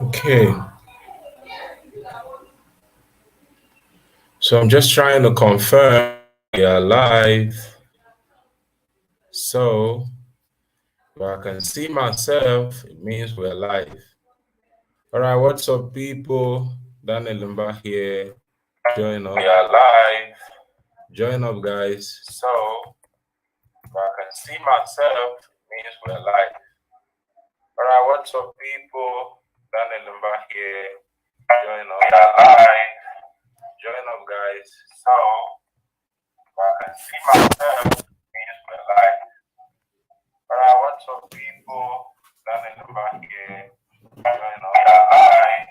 Okay, so I'm just trying to confirm we are live. So if I can see myself, it means we're live. All right, what's up, people? Daniel Lumba here. Join up. We are live. Join up, guys. So if I can see myself, it means we're live. All right, what's up, people? Daniel Lumba here. Join up. We are live. Join up, guys. So if I can see myself, it means we're live. All right, what's up, people? Daniel Lumba here. Join up. We are live.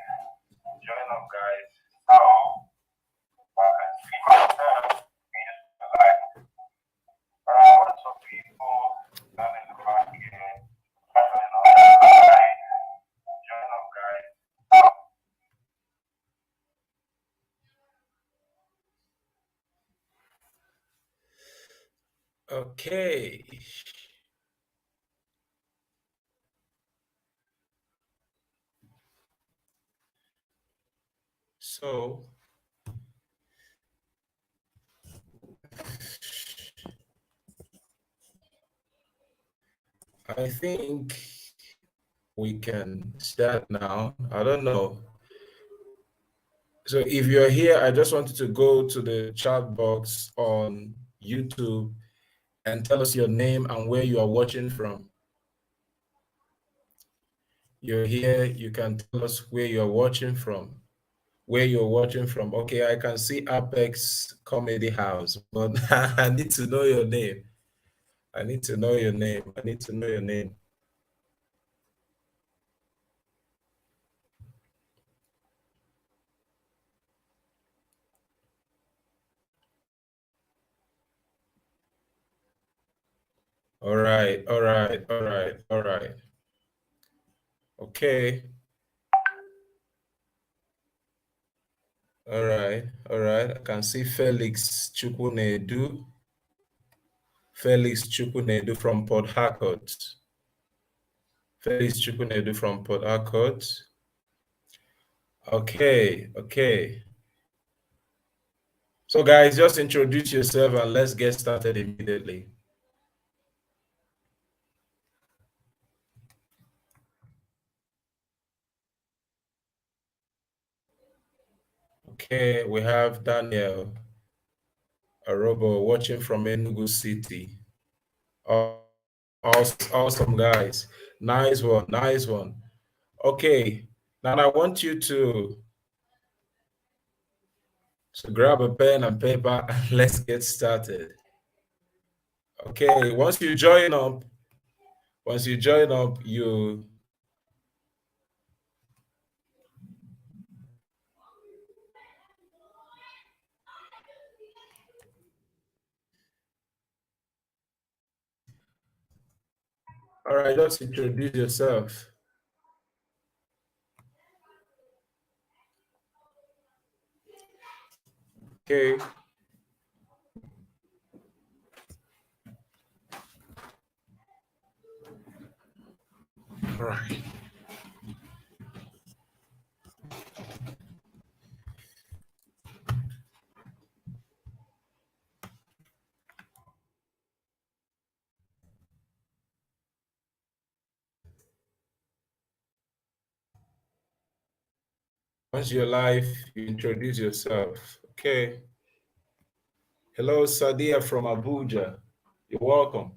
Join up, guys. So if I can see myself, it means we're live. All right, what's up, people? Daniel Lumba here. Join up. We are live. Join up, guys. Okay. So I think we can start now. I don't know. So if you're here, I just wanted to go to the chat box on YouTube and tell us your name and where you are watching from. You're here, you can tell us where you're watching from. Where you're watching from. Okay, I can see Apex Comedy House, but I need to know your name. I need to know your name. I need to know your name. All right, all right, all right, all right. Okay. All right, all right. I can see Felix Chukwunedu. Felix Chukwunedu from Port Harcourt. Felix Chukwunedu from Port Harcourt. Okay, okay. So guys, just introduce yourself and let's get started immediately. Okay, we have Daniel Arobo watching from Enugu City. Awesome, guys. Nice one, nice one. Okay, now I want you to grab a pen and paper and let's get started. Okay, once you join up, you all right, just introduce yourself. Okay. All right. Once you're live, you introduce yourself. Okay. Hello, Sadia from Abuja. You're welcome.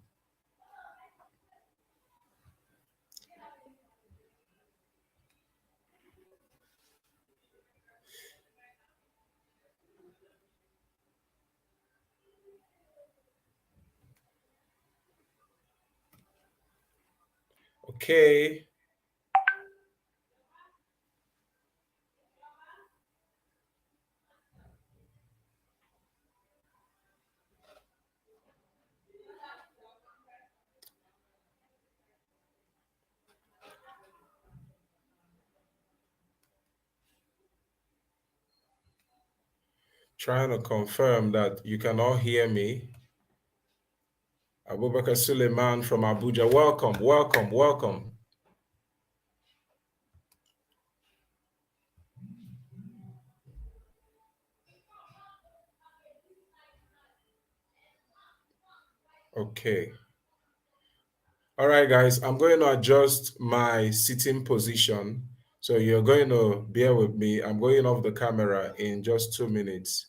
Okay. Trying to confirm that you can all hear me. Abubakar Suleiman from Abuja. Welcome, welcome, welcome. Okay. All right, guys, I'm going to adjust my sitting position. So you're going to bear with me. I'm going off the camera in just 2 minutes.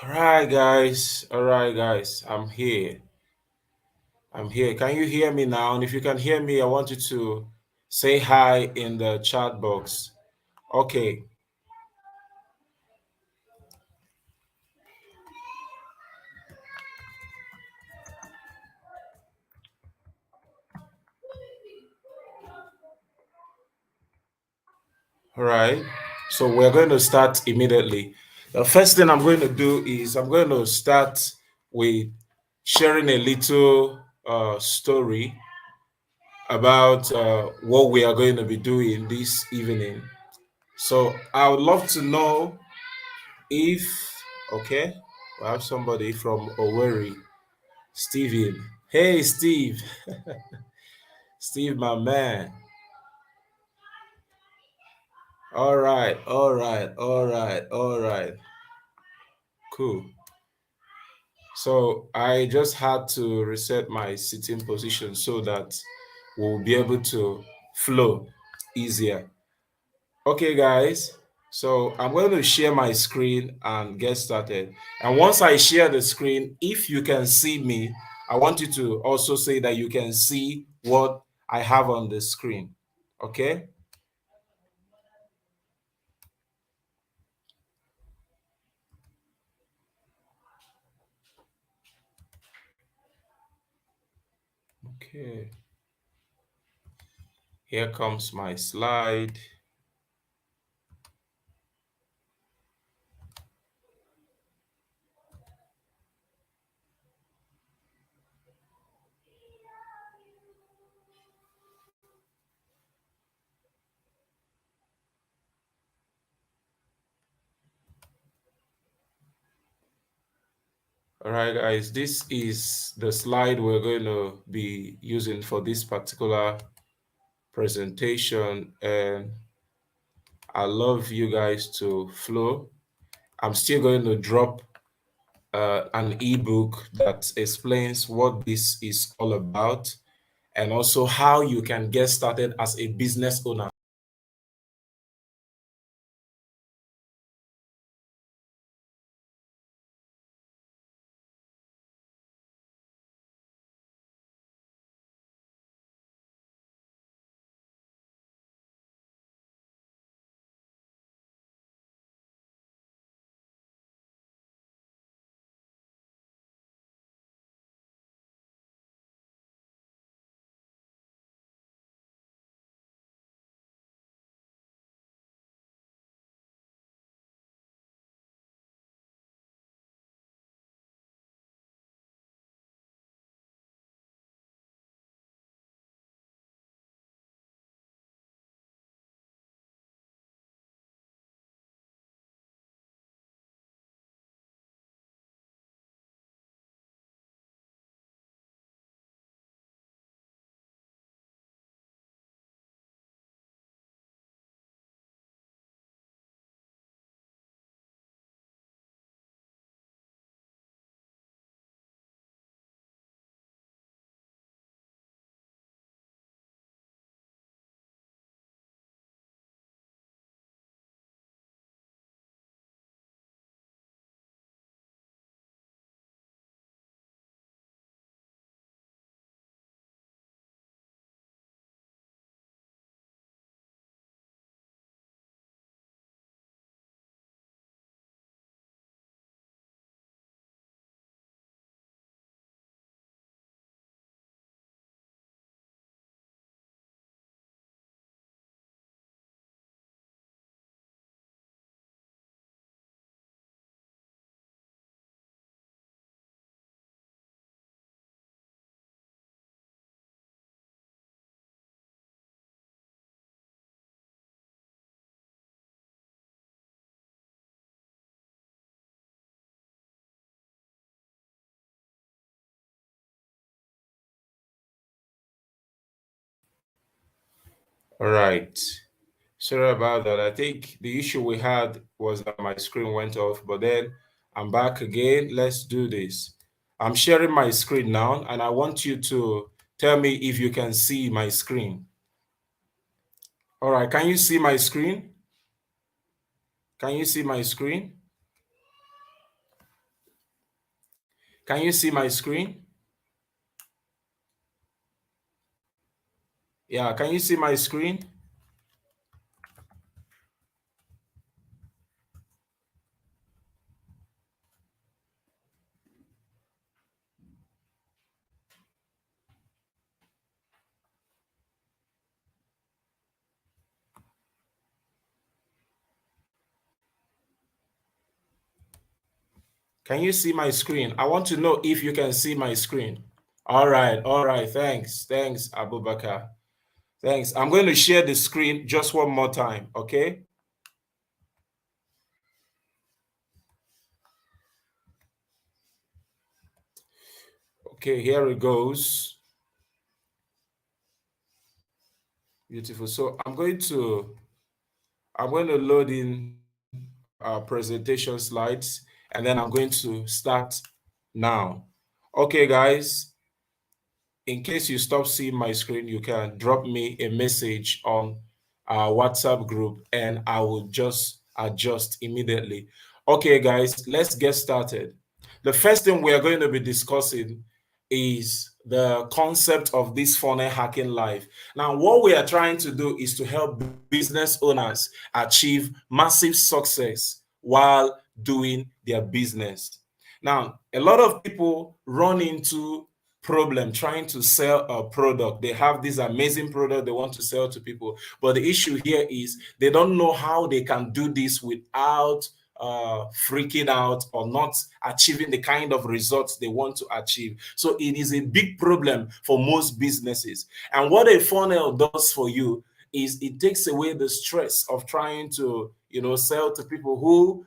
All right, guys. All right, guys. I'm here. I'm here. Can you hear me now? And if you can hear me, I want you to say hi in the chat box. Okay. All right. So we're going to start immediately. The first thing I'm going to do is I'm going to start with sharing a little story about what we are going to be doing this evening. So I would love to know if, okay, we have somebody from Owerri, Steven. Hey, Steve. Steve, my man. All right, all right, all right, all right. Cool. So I just had to reset my sitting position so that we'll be able to flow easier. Okay, guys. So I'm going to share my screen and get started. And once I share the screen, if you can see me, I want you to also say that you can see what I have on the screen. Okay? Okay. Here comes my slide. All right, guys, this is the slide we're going to be using for this particular presentation, and I love you guys to flow. I'm still going to drop an ebook that explains what this is all about and also how you can get started as a business owner. All right. Sorry about that. I think the issue we had was that my screen went off, but then I'm back again. Let's do this. I'm sharing my screen now, and I want you to tell me if you can see my screen. All right. Can you see my screen? Can you see my screen? Can you see my screen? Yeah, can you see my screen? Can you see my screen? I want to know if you can see my screen. All right. Thanks, Abubakar. Thanks. I'm going to share the screen just one more time, okay? Okay, here it goes. Beautiful. So I'm going to load in our presentation slides, and then I'm going to start now. Okay, guys, in case you stop seeing my screen, you can drop me a message on our WhatsApp group and I will just adjust immediately. Okay, guys, let's get started. The first thing we are going to be discussing is the concept of this funnel hacking life. Now, what we are trying to do is to help business owners achieve massive success while doing their business. Now, a lot of people run into problem trying to sell a product. They have this amazing product they want to sell to people, but the issue here is they don't know how they can do this without freaking out or not achieving the kind of results they want to achieve. So it is a big problem for most businesses. And what a funnel does for you is it takes away the stress of trying to sell to people who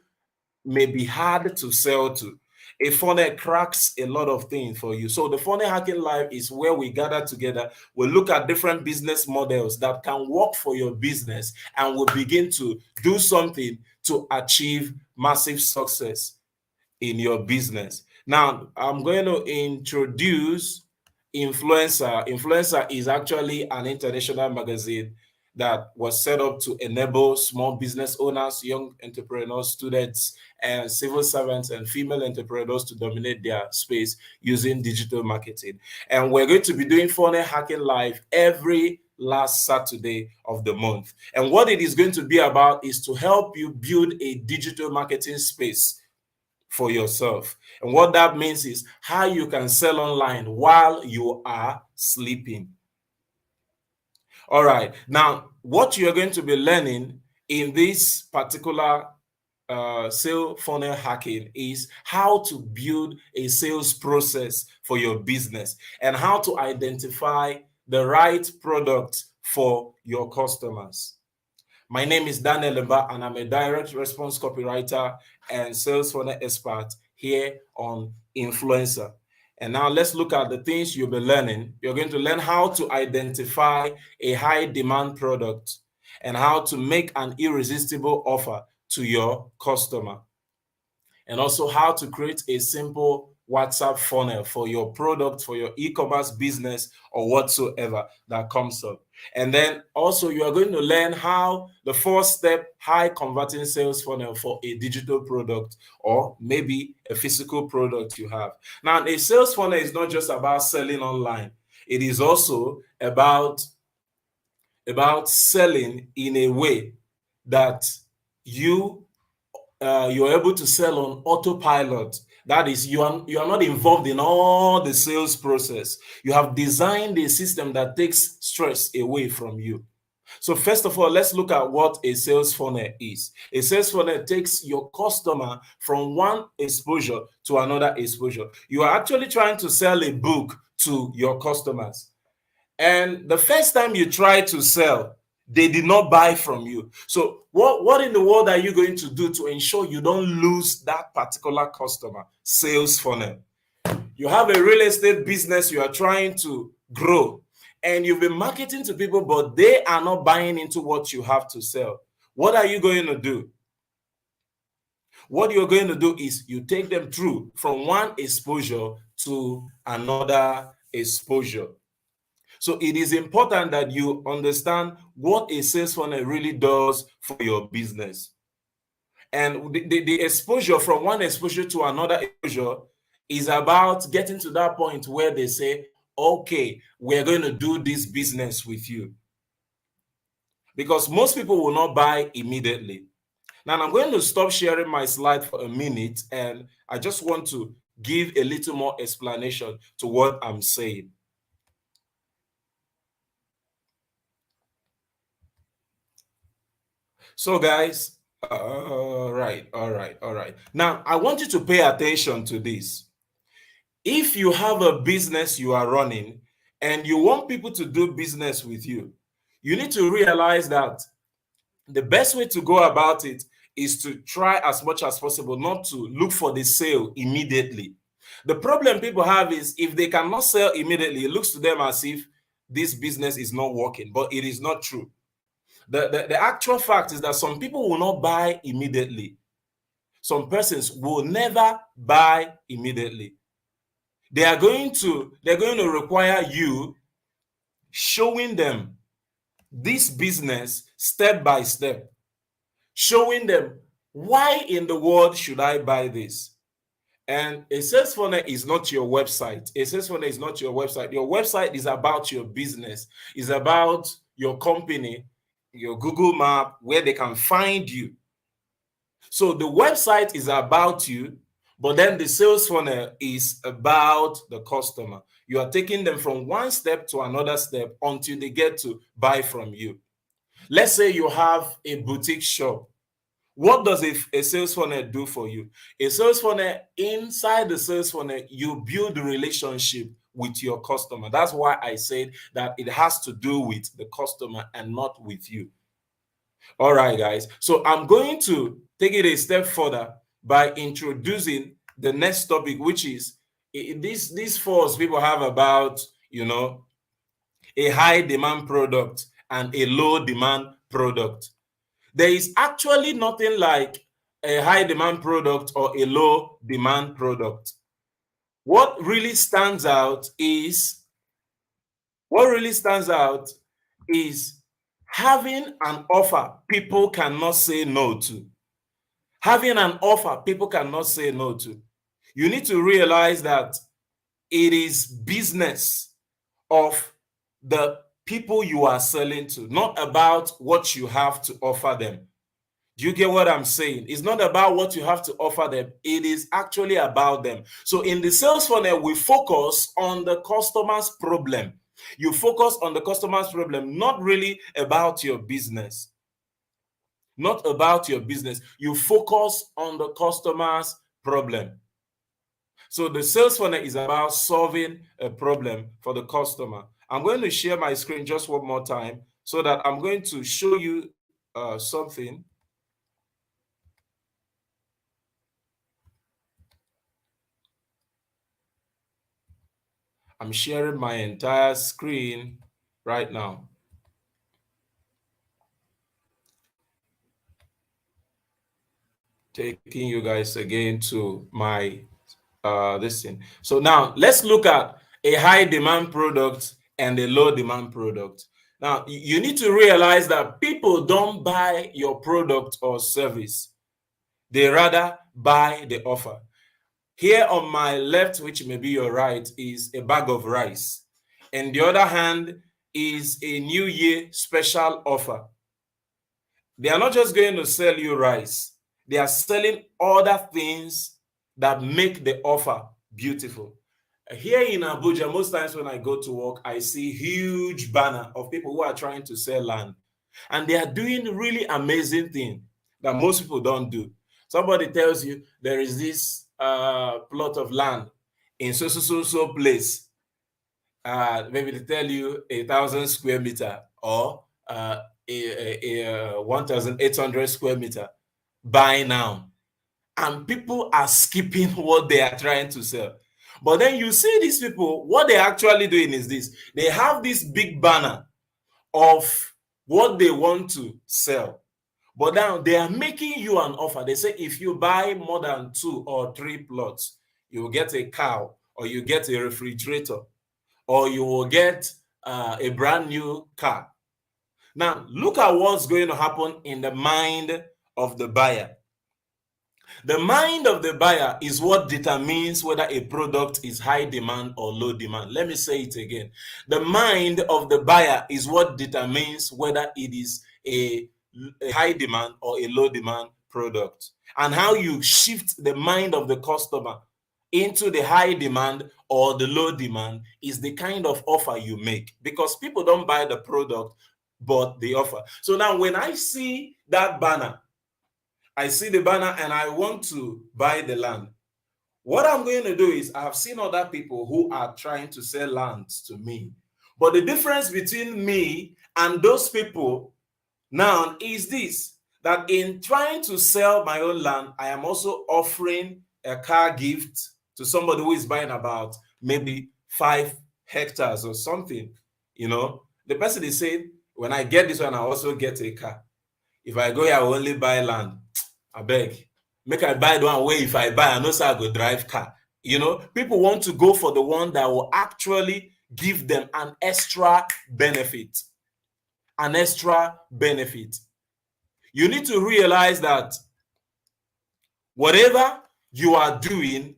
may be hard to sell to. A funnel cracks a lot of things for you. So the funnel hacking live is where we gather together. We look at different business models that can work for your business, and we'll begin to do something to achieve massive success in your business. Now, I'm going to introduce Influencer. Influencer is actually an international magazine that was set up to enable small business owners, young entrepreneurs, students, and civil servants and female entrepreneurs to dominate their space using digital marketing. And we're going to be doing funnel hacking live every last Saturday of the month. And what it is going to be about is to help you build a digital marketing space for yourself. And what that means is how you can sell online while you are sleeping. All right. Now, what you're going to be learning in this particular sale funnel hacking is how to build a sales process for your business and how to identify the right product for your customers. My name is Daniel Lemba, and I'm a direct response copywriter and sales funnel expert here on Influencer. And now let's look at the things you'll be learning. You're going to learn how to identify a high demand product and how to make an irresistible offer to your customer, and also how to create a simple WhatsApp funnel for your product, for your e-commerce business, or whatsoever that comes up. And then also you are going to learn how the 4-step high converting sales funnel for a digital product or maybe a physical product you have. Now, a sales funnel is not just about selling online. It is also about selling in a way that you're able to sell on autopilot. That is, you are not involved in all the sales process. You have designed a system that takes stress away from you. So first of all, let's look at what a sales funnel is. A sales funnel takes your customer from one exposure to another exposure. You are actually trying to sell a book to your customers. And the first time you try to sell, they did not buy from you. So what in the world are you going to do to ensure you don't lose that particular customer? Sales funnel. You have a real estate business you are trying to grow, and you've been marketing to people, but they are not buying into what you have to sell. What are you going to do? What you're going to do is you take them through from one exposure to another exposure. So it is important that you understand what a sales funnel really does for your business. And the exposure from one exposure to another exposure is about getting to that point where they say, okay, we're going to do this business with you. Because most people will not buy immediately. Now, I'm going to stop sharing my slide for a minute, and I just want to give a little more explanation to what I'm saying. So guys, all right. Now, I want you to pay attention to this. If you have a business you are running and you want people to do business with you, you need to realize that the best way to go about it is to try as much as possible not to look for the sale immediately. The problem people have is if they cannot sell immediately, it looks to them as if this business is not working, but it is not true. The actual fact is that some people will not buy immediately. Some persons will never buy immediately. They're going to require you showing them this business step by step, showing them why in the world should I buy this. And a sales funnel is not your website. A sales funnel is not your website. Your website is about your business, is about your company, your Google map, where they can find you. So the website is about you, but then the sales funnel is about the customer. You are taking them from one step to another step until they get to buy from you. Let's say you have a boutique shop. What does a sales funnel do for you? A sales funnel, inside the sales funnel, you build a relationship with your customer. That's why I said that it has to do with the customer and not with you. All right, guys. So I'm going to take it a step further by introducing the next topic, which is these force people have about, a high demand product and a low demand product. There is actually nothing like a high demand product or a low demand product. What really stands out is having an offer people cannot say no to. Having an offer people cannot say no to. You need to realize that it is business of the people you are selling to, not about what you have to offer them. Do you get what I'm saying? It's not about what you have to offer them. It is actually about them. So in the sales funnel, we focus on the customer's problem. You focus on the customer's problem, not really about your business. Not about your business. You focus on the customer's problem. So the sales funnel is about solving a problem for the customer. I'm going to share my screen just one more time so that I'm going to show you something. I'm sharing my entire screen right now. Taking you guys again to my this thing. So now let's look at a high demand product and a low demand product. Now you need to realize that people don't buy your product or service. They rather buy the offer. Here on my left, which may be your right, is a bag of rice. And the other hand is a New Year special offer. They are not just going to sell you rice. They are selling other things that make the offer beautiful. Here in Abuja, most times when I go to work, I see huge banner of people who are trying to sell land. And they are doing really amazing thing that most people don't do. Somebody tells you there is this plot of land in so place. Maybe they tell you 1,000 square meter or a 1,800 square meter. Buy now. And people are skipping what they are trying to sell. But then you see these people, what they're actually doing is this. They have this big banner of what they want to sell. But now they are making you an offer. They say if you buy more than 2 or 3 plots, you will get a cow, or you get a refrigerator, or you will get a brand new car. Now, look at what's going to happen in the mind of the buyer. The mind of the buyer is what determines whether a product is high demand or low demand. Let me say it again. The mind of the buyer is what determines whether it is a high demand or a low demand product. And how you shift the mind of the customer into the high demand or the low demand is the kind of offer you make, because people don't buy the product but the offer. So now when I see that banner, I see the banner and I want to buy the land. What I'm going to do is, I have seen other people who are trying to sell land to me. But the difference between me and those people now is this, that in trying to sell my own land, I am also offering a car gift to somebody who is buying about maybe 5 hectares or something. The person is saying, when I get this one, I also get a car. If I go here, I will only buy land. I beg, make I buy the one where if I buy, I know so I go drive car. People want to go for the one that will actually give them an extra benefit. An extra benefit. You need to realize that whatever you are doing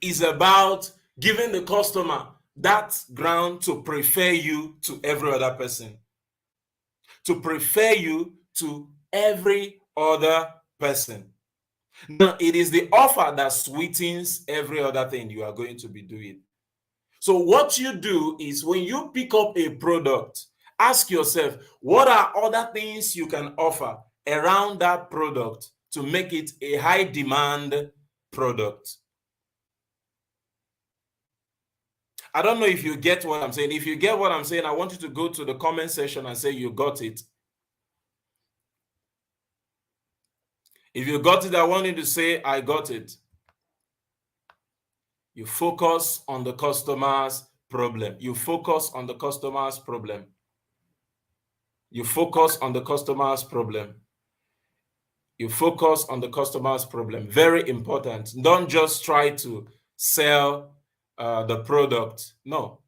is about giving the customer that ground to prefer you to every other person. To prefer you to every other person. Now, it is the offer that sweetens every other thing you are going to be doing. So what you do is, when you pick up a product, ask yourself, what are other things you can offer around that product to make it a high demand product? I don't know if you get what I'm saying. If you get what I'm saying, I want you to go to the comment section and say you got it. If you got it, I want you to say, I got it. You focus on the customer's problem. You focus on the customer's problem. You focus on the customer's problem. You focus on the customer's problem. Very important. Don't just try to sell the product. No.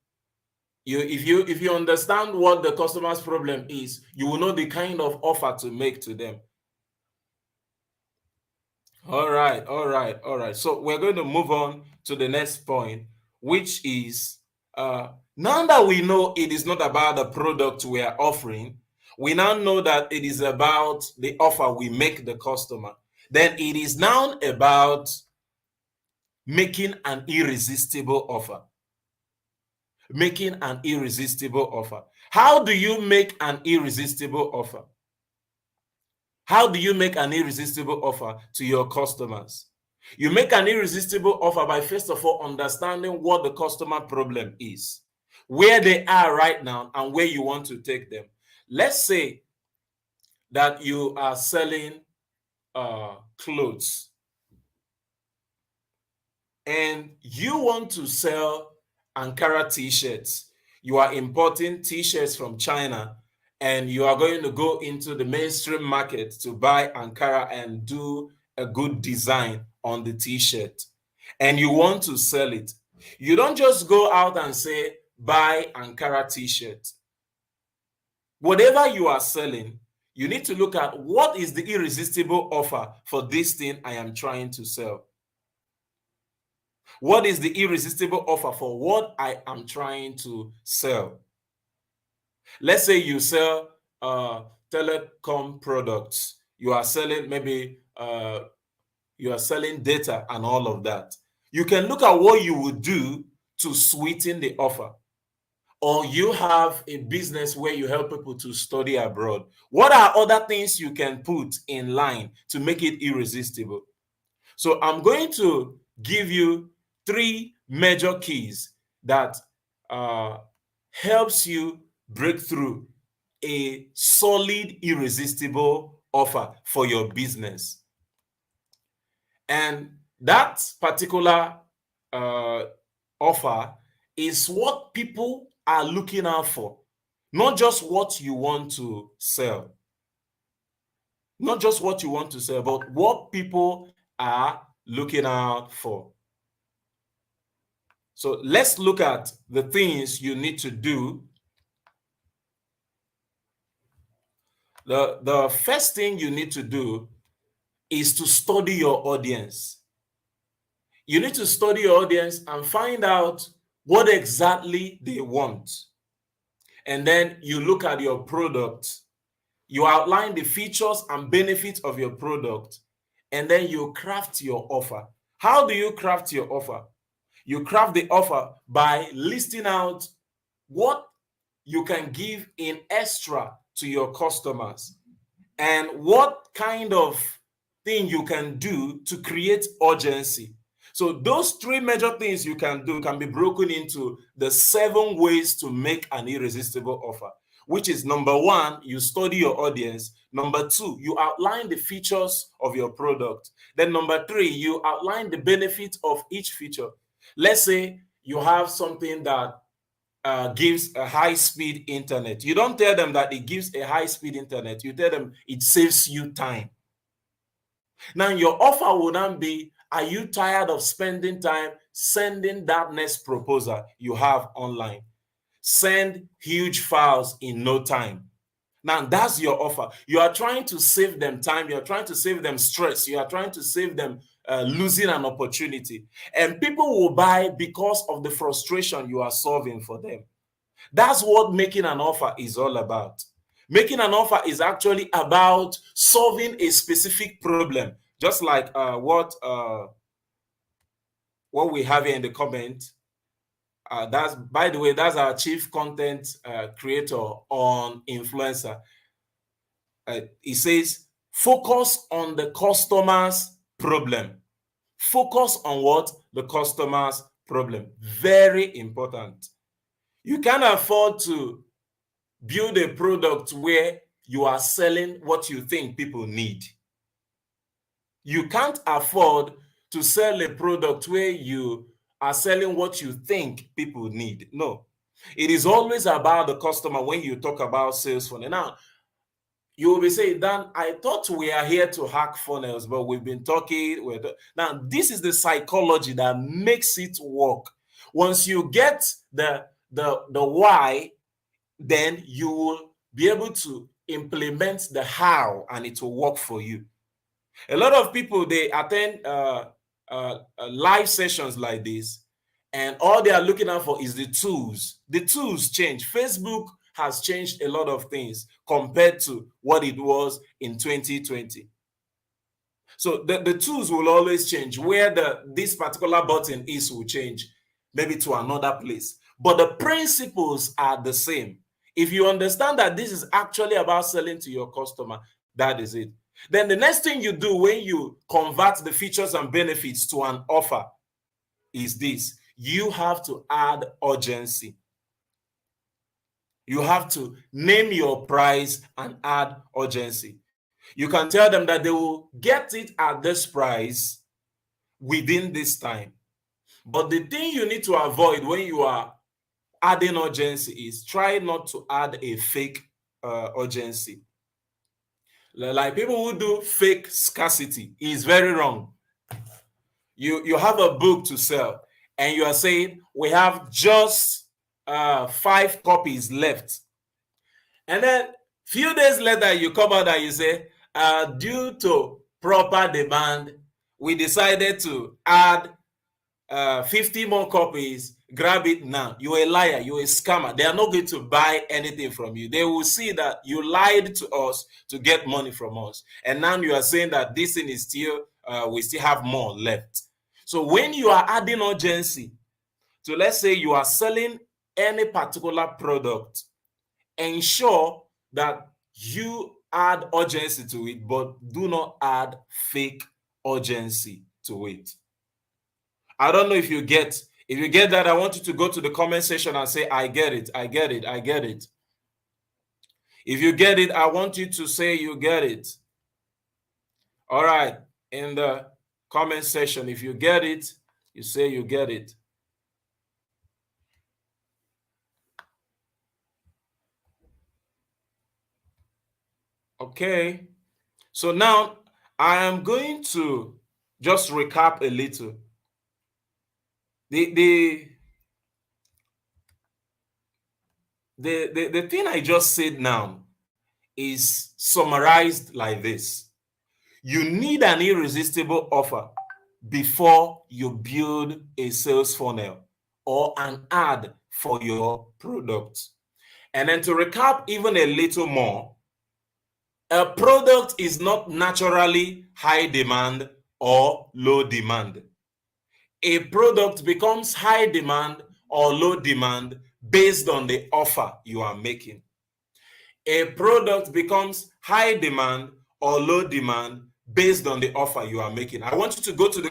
If you understand what the customer's problem is, you will know the kind of offer to make to them. All right. So we're going to move on to the next point, which is now that we know it is not about the product we are offering, we now know that it is about the offer we make the customer. Then it is now about making an irresistible offer. Making an irresistible offer. How do you make an irresistible offer? How do you make an irresistible offer to your customers? You make an irresistible offer by, first of all, understanding what the customer problem is, where they are right now, and where you want to take them. Let's say that you are selling clothes and you want to sell Ankara t-shirts. You are importing t-shirts from China and you are going to go into the mainstream market to buy Ankara and do a good design on the t-shirt, and you want to sell it. You don't just go out and say, buy Ankara t-shirt. Whatever you are selling, you need to look at what is the irresistible offer for this thing I am trying to sell. What is the irresistible offer for what I am trying to sell? Let's say you sell telecom products. You are selling maybe you are selling data and all of that. You can look at what you would do to sweeten the offer. Or you have a business where you help people to study abroad. What are other things you can put in line to make it irresistible? So I'm going to give you 3 major keys that helps you break through a solid, irresistible offer for your business. And that particular offer is what people are looking out for, not just what you want to sell. Not just what you want to sell, but what people are looking out for. So let's look at the things you need to do. The first thing you need to do is to study your audience. You need to study your audience and find out what exactly they want. And then you look at your product. You outline the features and benefits of your product, and then you craft your offer. How do you craft your offer? You craft the offer by listing out what you can give in extra to your customers and what kind of thing you can do to create urgency. So those 3 major things you can do can be broken into the 7 ways to make an irresistible offer, which is: number 1, you study your audience. Number 2, you outline the features of your product. Then number 3, you outline the benefits of each feature. Let's say you have something that gives a high-speed internet. You don't tell them that it gives a high-speed internet. You tell them it saves you time. Now, your offer will not be, are you tired of spending time sending that next proposal you have online? Send huge files in no time. Now, that's your offer. You are trying to save them time. You are trying to save them stress. You are trying to save them losing an opportunity. And people will buy because of the frustration you are solving for them. That's what making an offer is all about. Making an offer is actually about solving a specific problem, just like what we have here in the comment. That's, by the way, that's our chief content creator on Influencer. He says, focus on the customer's problem. Focus on what? The customer's problem. Very important. You can't afford to build a product where you are selling what you think people need. You can't afford to sell a product where you are selling what you think people need. No, it is always about the customer when you talk about sales funnel. Now, you will be saying, Dan, I thought we are here to hack funnels, but we've been talking. Now, this is the psychology that makes it work. Once you get the why, then you will be able to implement the how, and it will work for you. A lot of people, they attend live sessions like this, and all they are looking out for is the tools. The tools change. Facebook has changed a lot of things compared to what it was in 2020. So the tools will always change. Where this particular button is will change, maybe to another place. But the principles are the same. If you understand that this is actually about selling to your customer, that is it. Then the next thing you do when you convert the features and benefits to an offer is this. You have to add urgency. You have to name your price and add urgency. You can tell them that they will get it at this price within this time. But the thing you need to avoid when you are adding urgency is try not to add a fake urgency. Like people who do fake scarcity is very wrong. You have a book to sell and you are saying we have just 5 copies left, and then few days later you come out and you say due to proper demand we decided to add 50 more copies. Grab it now. You're a liar. You're a scammer. They are not going to buy anything from you. They will see that you lied to us to get money from us, and now you are saying that this thing is still we still have more left. So when you are adding urgency to, let's say you are selling any particular product, ensure that you add urgency to it, but do not add fake urgency to it. I don't know if you get that. I want you to go to the comment section and say, I get it, I get it, I get it. If you get it, I want you to say you get it. All right, in the comment section, if you get it, you say you get it. Okay, so now I am going to just recap a little. The thing I just said now is summarized like this. You need an irresistible offer before you build a sales funnel or an ad for your product. And then to recap even a little more, a product is not naturally high demand or low demand. A product becomes high demand or low demand based on the offer you are making. A product becomes high demand or low demand based on the offer you are making. I want you to go to the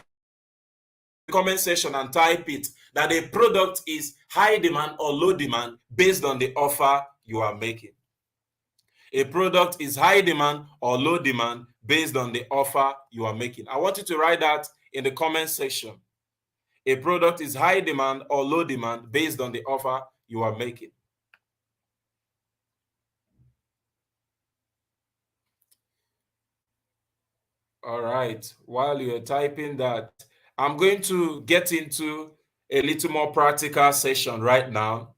comment section and type it, that a product is high demand or low demand based on the offer you are making. A product is high demand or low demand based on the offer you are making. I want you to write that in the comment section. A product is high demand or low demand based on the offer you are making. All right, while you're typing that, I'm going to get into a little more practical session right now.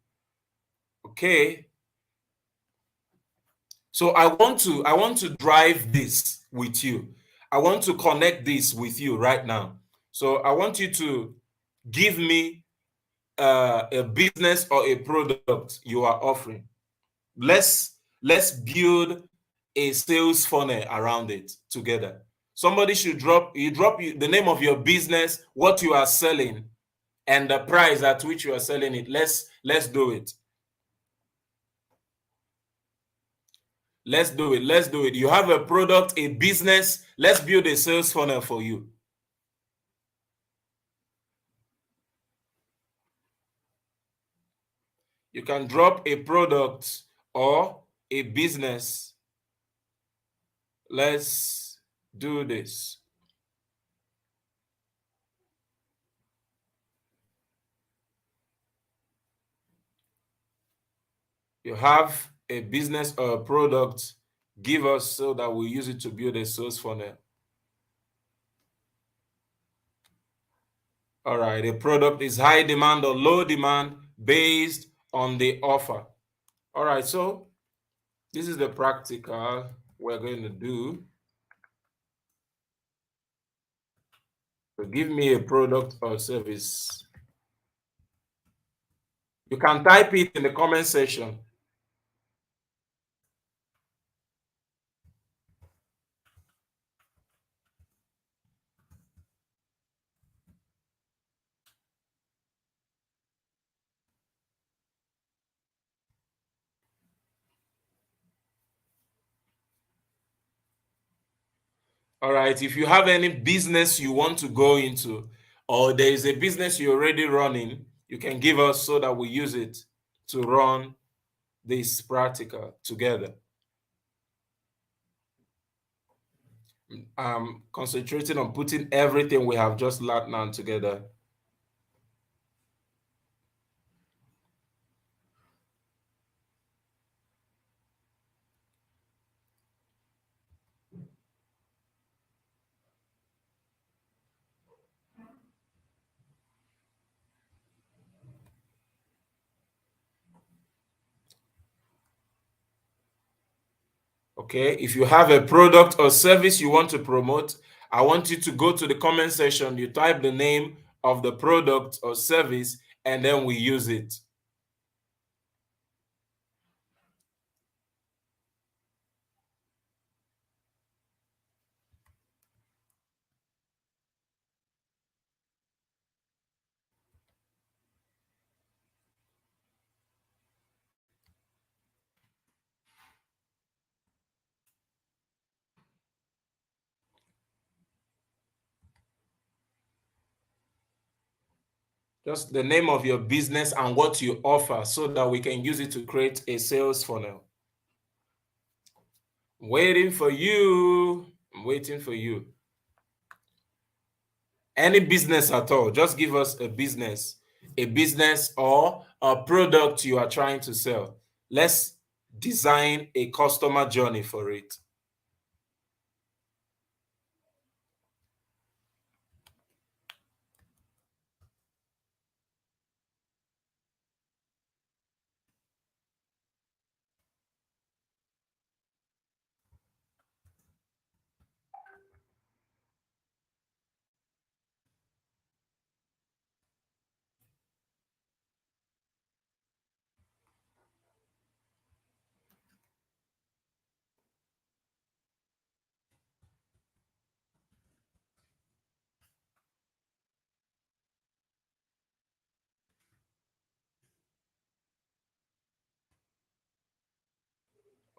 Okay. So I want to drive this with you. I want to connect this with you right now. So I want you to give me a business or a product you are offering. Let's build a sales funnel around it together. Somebody should drop the name of your business, what you are selling, and the price at which you are selling it. Let's do it. Let's do it. Let's do it. You have a product, a business. Let's build a sales funnel for you. You can drop a product or a business. Let's do this. You have a business or a product, give us so that we use it to build a sales funnel. All right, a product is high demand or low demand based on the offer. All right, so this is the practical we're going to do. So give me a product or service. You can type it in the comment section. All right, if you have any business you want to go into, or there is a business you're already running, you can give us so that we use it to run this practical together. I'm concentrating on putting everything we have just learned now together. Okay, if you have a product or service you want to promote, I want you to go to the comment section, you type the name of the product or service, and then we use it. Just the name of your business and what you offer so that we can use it to create a sales funnel. Waiting for you. I'm waiting for you. Any business at all, just give us a business or a product you are trying to sell. Let's design a customer journey for it.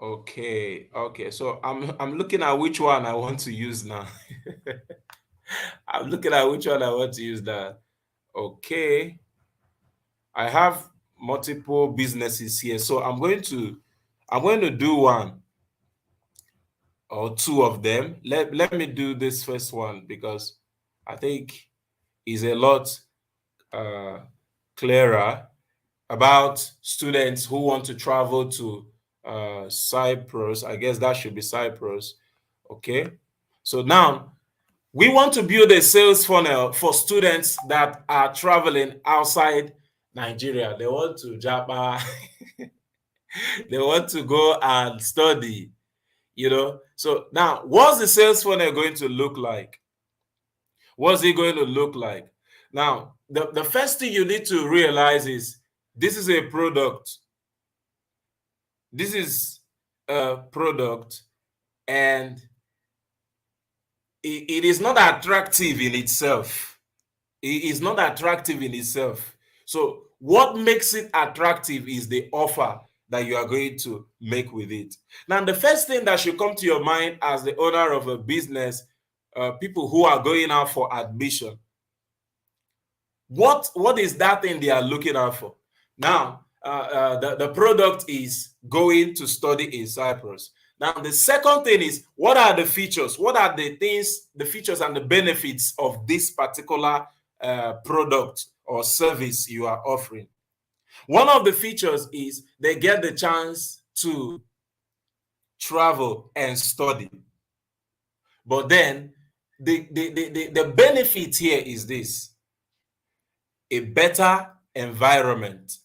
Okay, so I'm looking at which one I want to use now. I'm looking at which one I want to use now. Okay, I have multiple businesses here, so I'm going to do one or two of them. Let me do this first one because I think is a lot clearer about students who want to travel to Cyprus. I guess that should be Cyprus. Okay, so now we want to build a sales funnel for students that are traveling outside Nigeria. They want to Japa, they want to go and study, So now, what's the sales funnel going to look like? What's it going to look like? Now, the first thing you need to realize is this is a product. This is a product, and it is not attractive in itself. It is not attractive in itself. So what makes it attractive is the offer that you are going to make with it. Now, the first thing that should come to your mind as the owner of a business, people who are going out for admission, what is that thing they are looking out for? Now, the product is going to study in Cyprus. Now, the second thing is, what are the features? What are the things, the features and the benefits of this particular product or service you are offering? One of the features is they get the chance to travel and study. But then the benefit here is this: a better environment,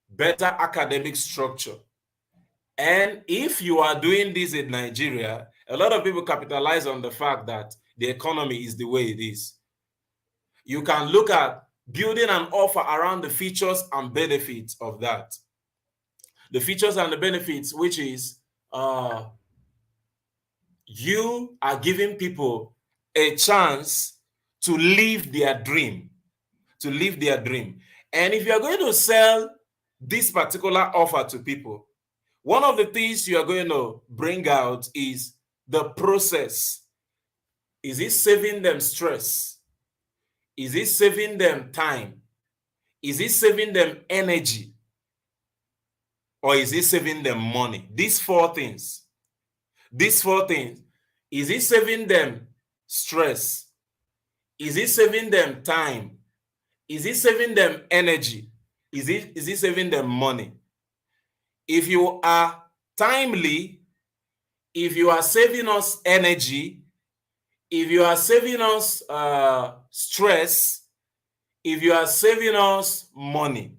better academic structure. And if you are doing this in Nigeria, a lot of people capitalize on the fact that the economy is the way it is. You can look at building an offer around the features and benefits of that. The features and the benefits, which is you are giving people a chance to live their dream, And if you are going to sell this particular offer to people, one of the things you are going to bring out is the process. Is it saving them stress? Is it saving them time? Is it saving them energy? Or is it saving them money? These four things. Is it saving them stress? Is it saving them time? Is it saving them energy? Is it saving them money? If you are timely, if you are saving us energy, if you are saving us stress, if you are saving us money,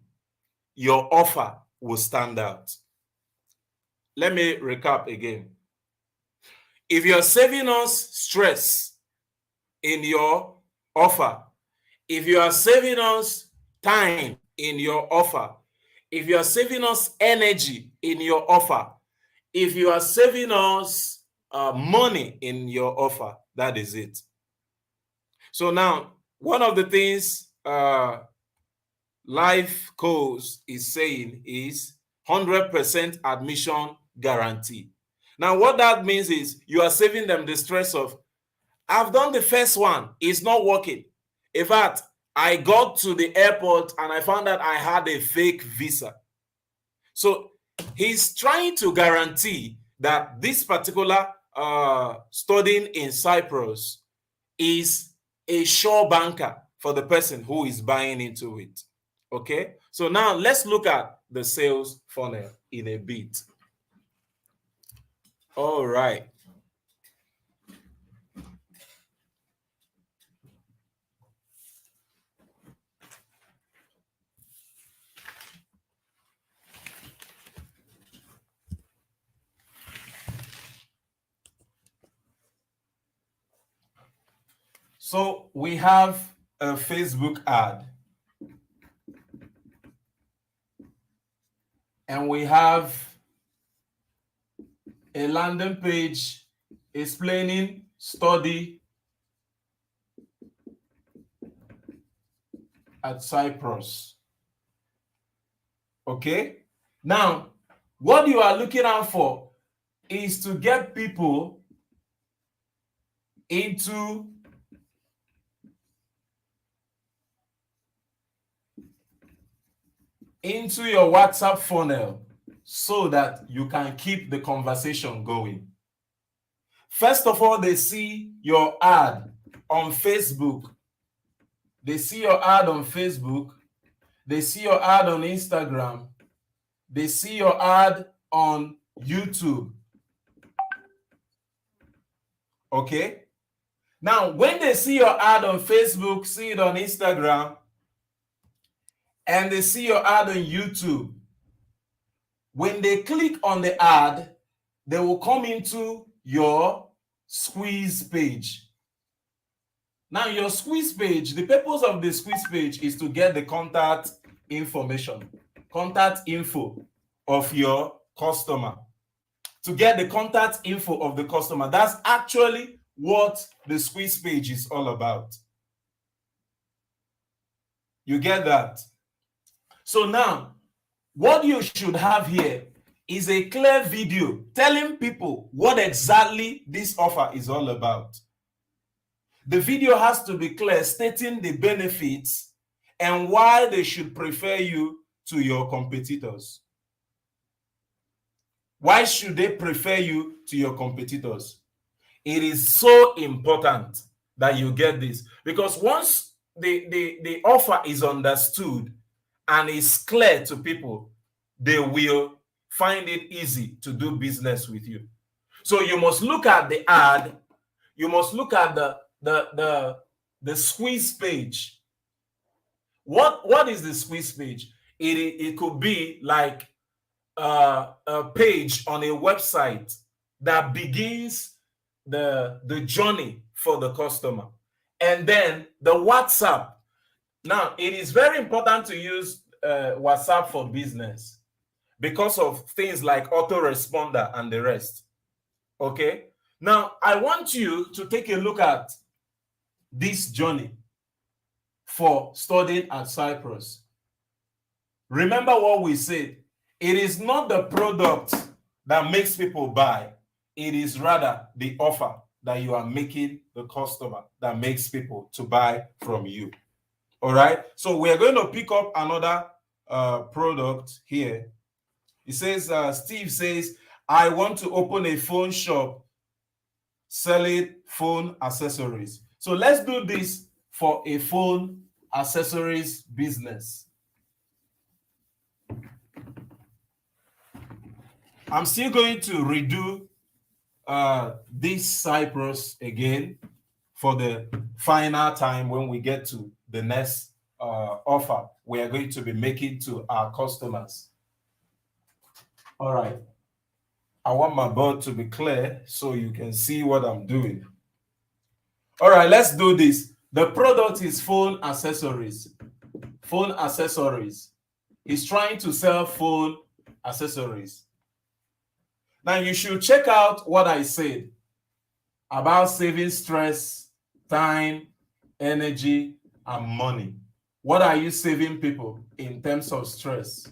your offer will stand out. Let me recap again. If you are saving us stress in your offer, if you are saving us time in your offer, if you are saving us energy in your offer, if you are saving us money in your offer, that is it. So now, one of the things Life Coach is saying is 100% admission guarantee. Now, what that means is you are saving them the stress of, I've done the first one, it's not working. In fact, I got to the airport and I found that I had a fake visa. So he's trying to guarantee that this particular studying in Cyprus is a sure banker for the person who is buying into it. Okay, so now let's look at the sales funnel in a bit. All right. So we have a Facebook ad. And we have a landing page explaining study at Cyprus. Okay? Now, what you are looking out for is to get people into your WhatsApp funnel so that you can keep the conversation going. First of all, they see your ad on Facebook. They see your ad on Facebook. They see your ad on Instagram. They see your ad on YouTube. Okay? Now, when they see your ad on Facebook, see it on Instagram, and they see your ad on YouTube, when they click on the ad, they will come into your squeeze page. Now, your squeeze page, the purpose of the squeeze page is to get the contact information, contact info of your customer. To get the contact info of the customer. That's actually what the squeeze page is all about. You get that? So now, what you should have here is a clear video telling people what exactly this offer is all about. The video has to be clear, stating the benefits and why they should prefer you to your competitors. Why should they prefer you to your competitors? It is so important that you get this, because once the offer is understood and it's clear to people, they will find it easy to do business with you. So you must look at the ad, you must look at the squeeze page. What is the squeeze page? It could be like a page on a website that begins the journey for the customer, and then the WhatsApp. Now, it is very important to use WhatsApp for business because of things like autoresponder and the rest. Okay. Now, I want you to take a look at this journey for studying at Cyprus. Remember what we said. It is not the product that makes people buy. It is rather the offer that you are making the customer that makes people to buy from you. All right. So we're going to pick up another product here. It says, Steve says, I want to open a phone shop selling phone accessories. So let's do this for a phone accessories business. I'm still going to redo this Cyprus again for the final time when we get to the next offer we are going to be making to our customers. All right. I want my board to be clear so you can see what I'm doing. All right, let's do this. The product is phone accessories. Phone accessories. He's trying to sell phone accessories. Now, you should check out what I said about saving stress, time, energy, and money. What are you saving people in terms of stress?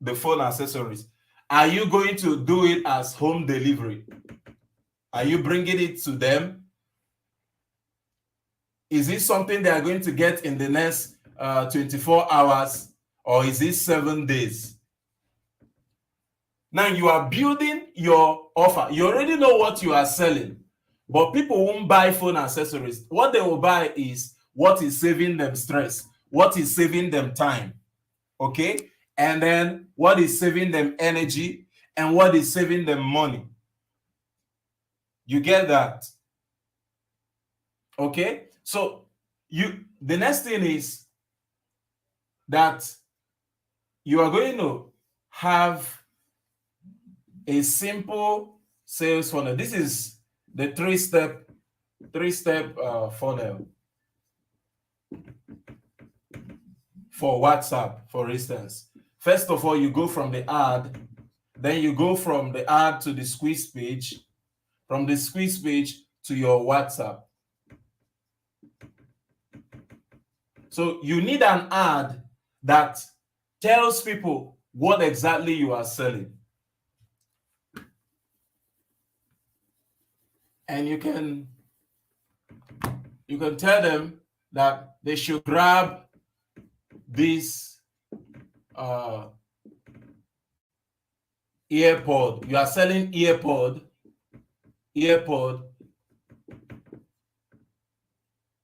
The phone accessories. Are you going to do it as home delivery? Are you bringing it to them? Is it something they are going to get in the next 24 hours, or is it 7 days? Now you are building your offer. You already know what you are selling, but people won't buy phone accessories. What they will buy is what is saving them stress, what is saving them time, okay? And then what is saving them energy, and what is saving them money. You get that? Okay? So the next thing is that you are going to have a simple sales funnel. This is the three-step funnel for WhatsApp, for instance. First of all, you go from the ad, then you go from the ad to the squeeze page, from the squeeze page to your WhatsApp. So you need an ad that tells people what exactly you are selling. And you can tell them that they should grab this earpod. You are selling earpod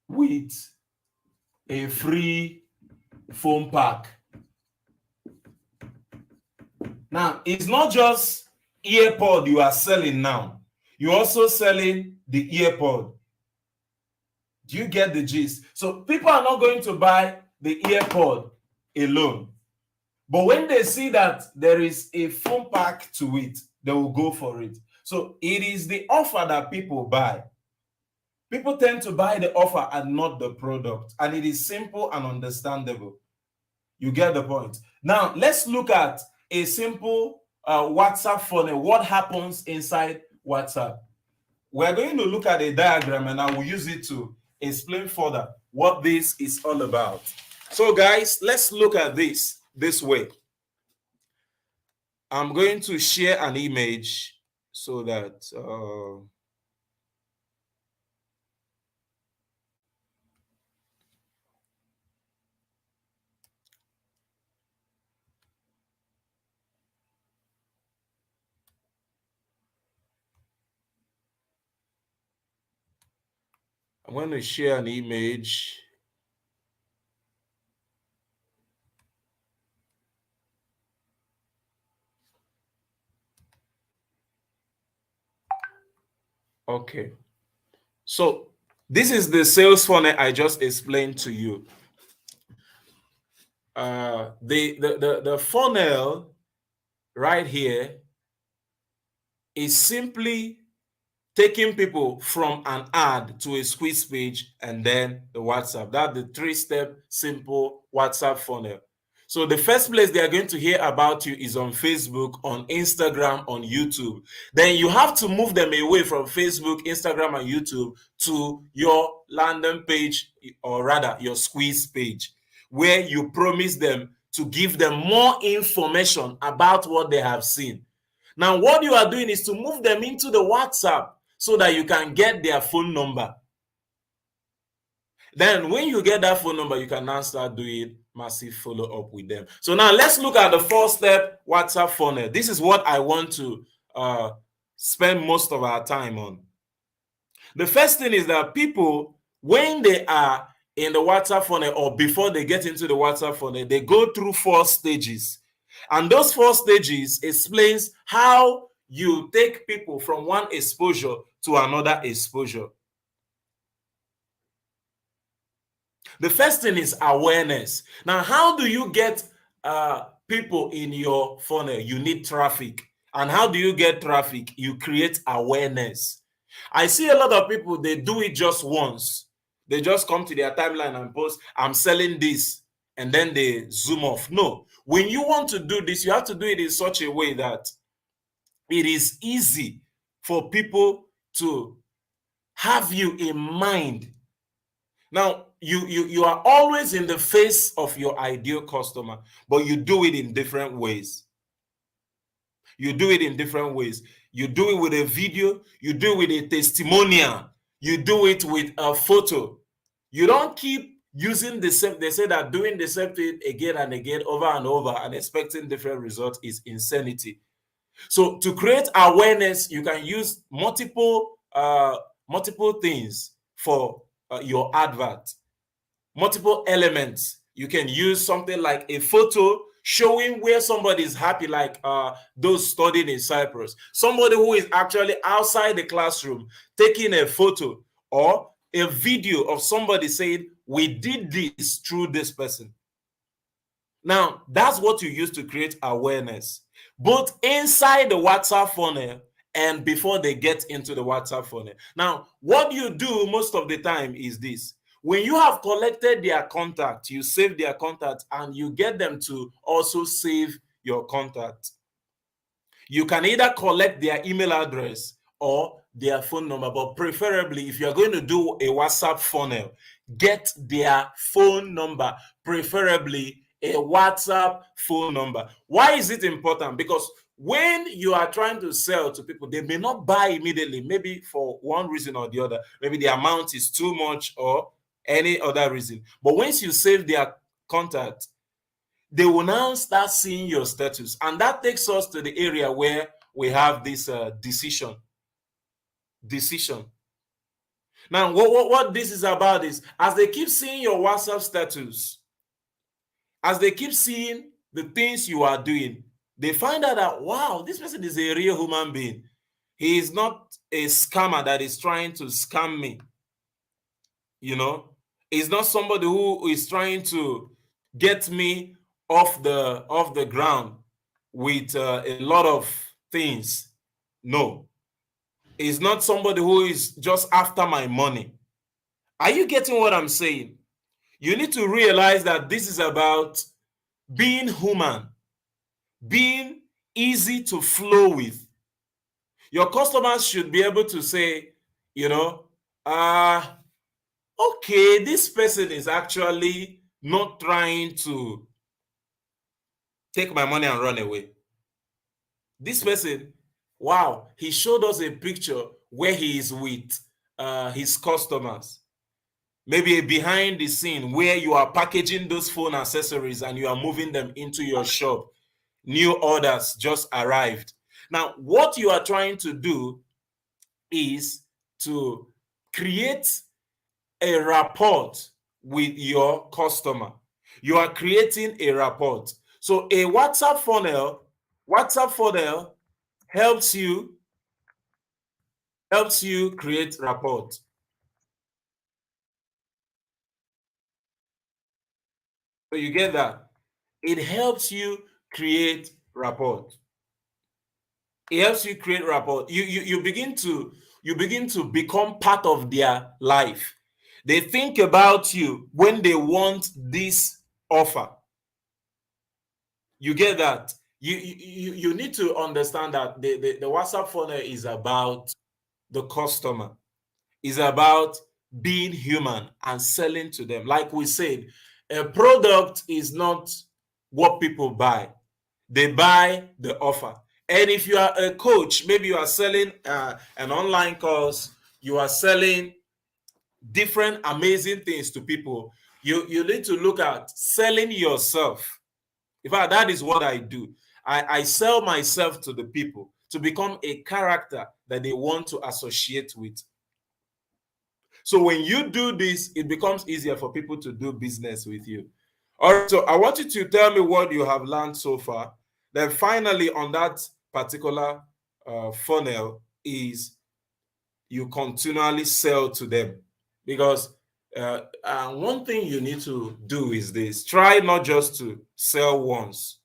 with a free phone pack. Now, it's not just earpod you are selling now. You're also selling the earpod. Do you get the gist? So people are not going to buy the earpod alone. But when they see that there is a phone pack to it, they will go for it. So it is the offer that people buy. People tend to buy the offer and not the product. And it is simple and understandable. You get the point. Now, let's look at a simple WhatsApp funnel. What happens inside WhatsApp? We're going to look at a diagram and I will use it to explain further what this is all about. So, guys, let's look at this way. I'm going to share an image so that I'm going to share an image. Okay. So this is the sales funnel I just explained to you. The funnel right here is simply taking people from an ad to a squeeze page and then the WhatsApp. That's the three-step simple WhatsApp funnel. So the first place they are going to hear about you is on Facebook, on Instagram, on YouTube. Then you have to move them away from Facebook, Instagram, and YouTube to your landing page, or rather your squeeze page, where you promise them to give them more information about what they have seen. Now, what you are doing is to move them into the WhatsApp so that you can get their phone number. Then when you get that phone number, you can now start doing massive follow-up with them. So now let's look at the 4-step WhatsApp funnel. This is what I want to spend most of our time on. The first thing is that people, when they are in the WhatsApp funnel or before they get into the WhatsApp funnel, they go through 4 stages. And those 4 stages explains how you take people from one exposure to another exposure. The first thing is awareness. Now, how do you get people in your funnel? You need traffic. And how do you get traffic? You create awareness. I see a lot of people, they do it just once. They just come to their timeline and post, I'm selling this, and then they zoom off. No, when you want to do this, you have to do it in such a way that it is easy for people to have you in mind. Now, you are always in the face of your ideal customer, but you do it in different ways. You do it in different ways. You do it with a video, you do it with a testimonial, you do it with a photo. You don't keep using the same. They say that doing the same thing again and again, over and over, and expecting different results is insanity. So to create awareness, you can use multiple things for your advert. Multiple elements. You can use something like a photo showing where somebody is happy, like those studying in Cyprus. Somebody who is actually outside the classroom taking a photo, or a video of somebody saying, we did this through this person. Now, that's what you use to create awareness, both inside the WhatsApp funnel and before they get into the WhatsApp funnel. Now, what you do most of the time is this. When you have collected their contact, you save their contact, and you get them to also save your contact. You can either collect their email address or their phone number, but preferably, if you're going to do a WhatsApp funnel, get their phone number, preferably a WhatsApp phone number. Why is it important? Because when you are trying to sell to people, they may not buy immediately, maybe for one reason or the other. Maybe the amount is too much or any other reason. But once you save their contact, they will now start seeing your status. And that takes us to the area where we have this decision. Now, what this is about is, as they keep seeing your WhatsApp status, as they keep seeing the things you are doing, they find out that, wow, this person is a real human being. He is not a scammer that is trying to scam me. You know, he's not somebody who is trying to get me off the ground with a lot of things. No, he's not somebody who is just after my money. Are you getting what I'm saying? You need to realize that this is about being human, being easy to flow with. Your customers should be able to say, you know, okay, this person is actually not trying to take my money and run away. This person, wow, he showed us a picture where he is with his customers. Maybe a behind the scene where you are packaging those phone accessories and you are moving them into your shop. New orders just arrived. Now, what you are trying to do is to create a rapport with your customer. You are creating a rapport. So a WhatsApp funnel helps you Helps you create rapport. So you get that? It helps you create rapport. It helps you create rapport. You begin to become part of their life. They think about you when they want this offer. You get that? You need to understand that the WhatsApp funnel is about the customer, is about being human and selling to them. Like we said, a product is not what people buy, they buy the offer. And if you are a coach, maybe you are selling an online course, you are selling different amazing things to people, you need to look at selling yourself. In fact, that is what I do. I sell myself to the people to become a character that they want to associate with. So when you do this, it becomes easier for people to do business with you. All right, so I want you to tell me what you have learned so far. Then finally, on that particular funnel, is you continually sell to them. Because one thing you need to do is this: try not just to sell once,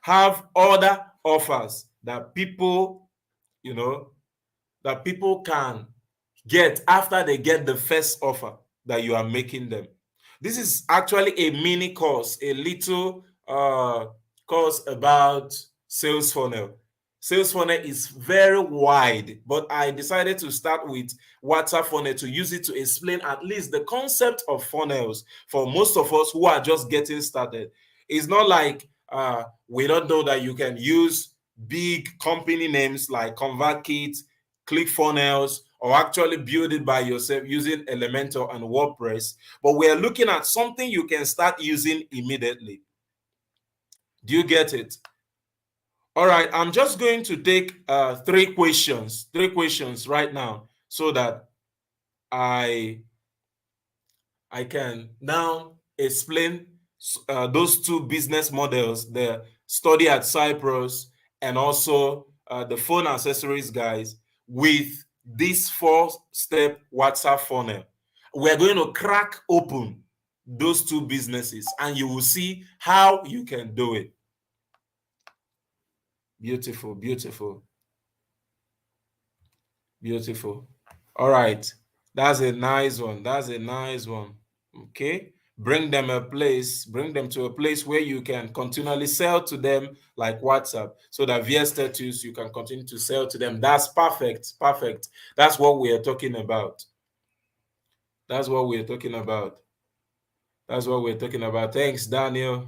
have other offers that people, that people can get after they get the first offer that you are making them. This is actually a mini course, a little course about sales funnel. Sales funnel is very wide, but I decided to start with WhatsApp funnel to use it to explain at least the concept of funnels for most of us who are just getting started. It's not like we don't know that you can use big company names like ConvertKit, ClickFunnels, or actually build it by yourself using Elementor and WordPress. But we're looking at something you can start using immediately. Do you get it? All right, I'm just going to take three questions right now so that I can now explain those two business models, the study at Cyprus and also the phone accessories guys, with this 4-step WhatsApp funnel. We're going to crack open those two businesses and you will see how you can do it. Beautiful, beautiful, beautiful. All right, that's a nice one. That's a nice one. Okay, bring them to a place where you can continually sell to them, like WhatsApp, so that via status you can continue to sell to them. That's perfect. Perfect. That's what we are talking about. That's what we're talking about. That's what we're talking about. Thanks, Daniel.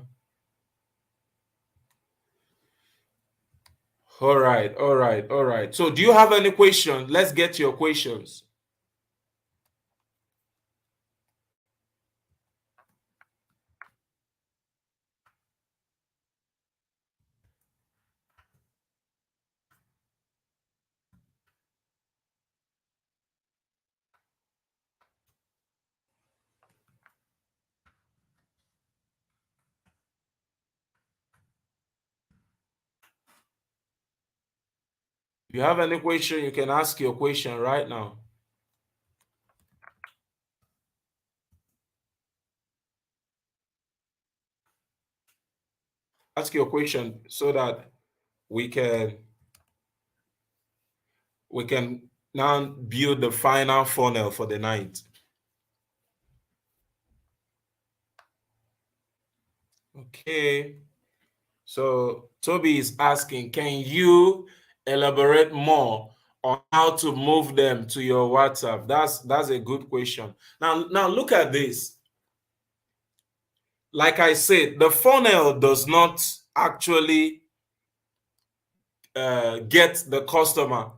All right, all right, all right. So do you have any questions? Let's get your questions. If you have any question, you can ask your question right now. Ask your question so that we can now build the final funnel for the night. Okay. So Toby is asking, can you elaborate more on how to move them to your WhatsApp? That's a good question. Now look at this. Like I said, the funnel does not actually get the customer.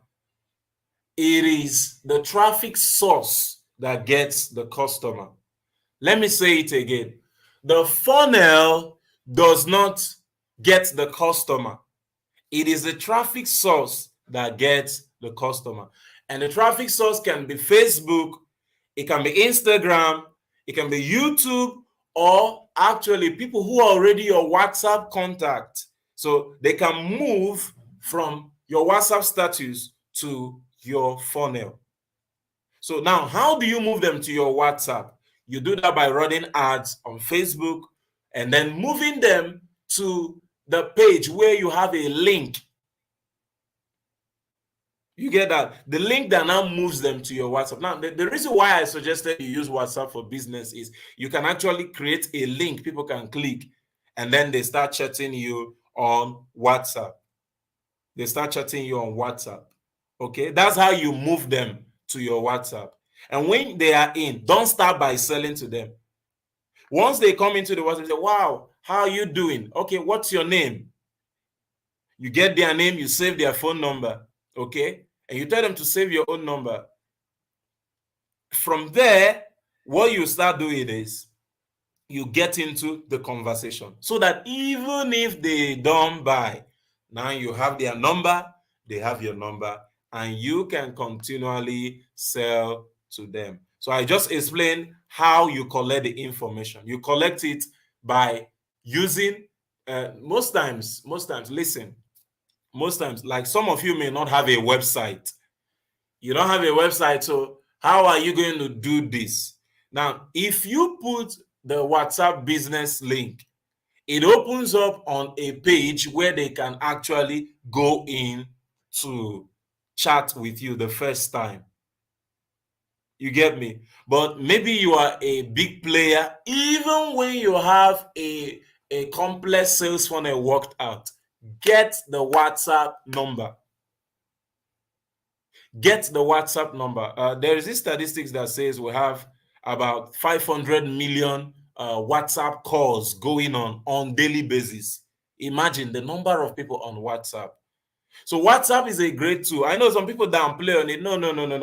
It is the traffic source that gets the customer. Let me say it again. The funnel does not get the customer. It is the traffic source that gets the customer. And the traffic source can be Facebook, it can be Instagram, it can be YouTube, or actually people who are already your WhatsApp contact. So they can move from your WhatsApp status to your funnel. So now, how do you move them to your WhatsApp? You do that by running ads on Facebook and then moving them to the page where you have a link. You get that? The link that now moves them to your WhatsApp. Now, the reason why I suggested you use WhatsApp for business is you can actually create a link people can click and then they start chatting you on WhatsApp. They start chatting you on WhatsApp. Okay, that's how you move them to your WhatsApp. And when they are in, don't start by selling to them. Once they come into the WhatsApp, say, wow, how are you doing? Okay, what's your name? You get their name, you save their phone number, okay? And you tell them to save your own number. From there, what you start doing is you get into the conversation so that even if they don't buy, now you have their number, they have your number, and you can continually sell to them. So I just explained how you collect the information. You collect it by using most times, listen, most times, like some of you may not have a website. You don't have a website, so how are you going to do this? Now, if you put the WhatsApp business link, it opens up on a page where they can actually go in to chat with you the first time. You get me? But maybe you are a big player, even when you have a complex sales funnel worked out, get the WhatsApp number. Get the WhatsApp number. There is this statistics that says we have about 500 million WhatsApp calls going on daily basis. Imagine the number of people on WhatsApp. So WhatsApp is a great tool. I know some people downplay on it. No.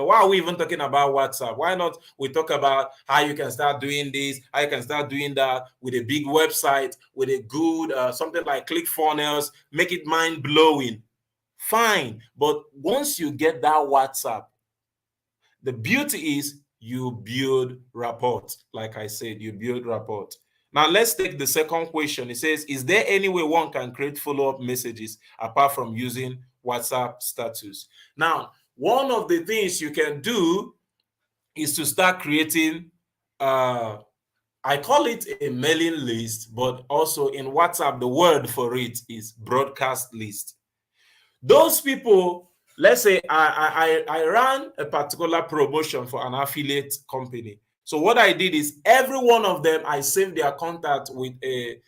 Why are we even talking about WhatsApp? Why not we talk about how you can start doing this, how you can start doing that with a big website, with a good something like ClickFunnels, make it mind-blowing. Fine. But once you get that WhatsApp, the beauty is you build rapport. Like I said, you build rapport. Now, let's take the second question. It says, is there any way one can create follow-up messages apart from using WhatsApp status? Now, one of the things you can do is to start creating, I call it a mailing list, but also in WhatsApp, the word for it is broadcast list. Those people, let's say I ran a particular promotion for an affiliate company. So what I did is every one of them, I saved their contact with a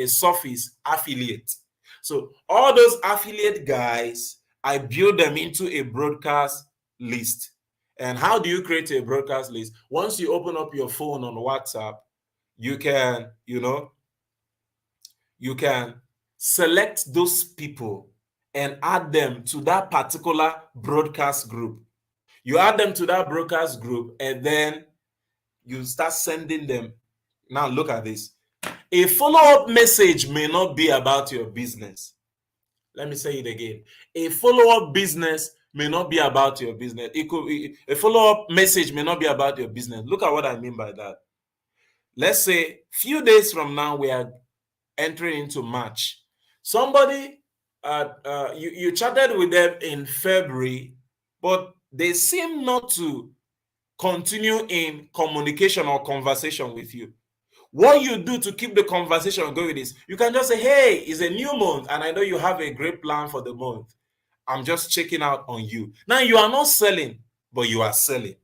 Surface affiliate. So all those affiliate guys, I build them into a broadcast list. And how do you create a broadcast list? Once you open up your phone on WhatsApp, you can, you can select those people and add them to that particular broadcast group. You add them to that broadcast group and then you start sending them. Now look at this. A follow-up message may not be about your business. Let me say it again. A follow-up business may not be about your business. It could be, a follow-up message may not be about your business. Look at what I mean by that. Let's say few days from now we are entering into March. Somebody you chatted with them in February, but they seem not to continue in communication or conversation with you. What you do to keep the conversation going is you can just say, hey, it's a new month and I know you have a great plan for the month. I'm just checking out on you. Now you are not selling, but you are selling.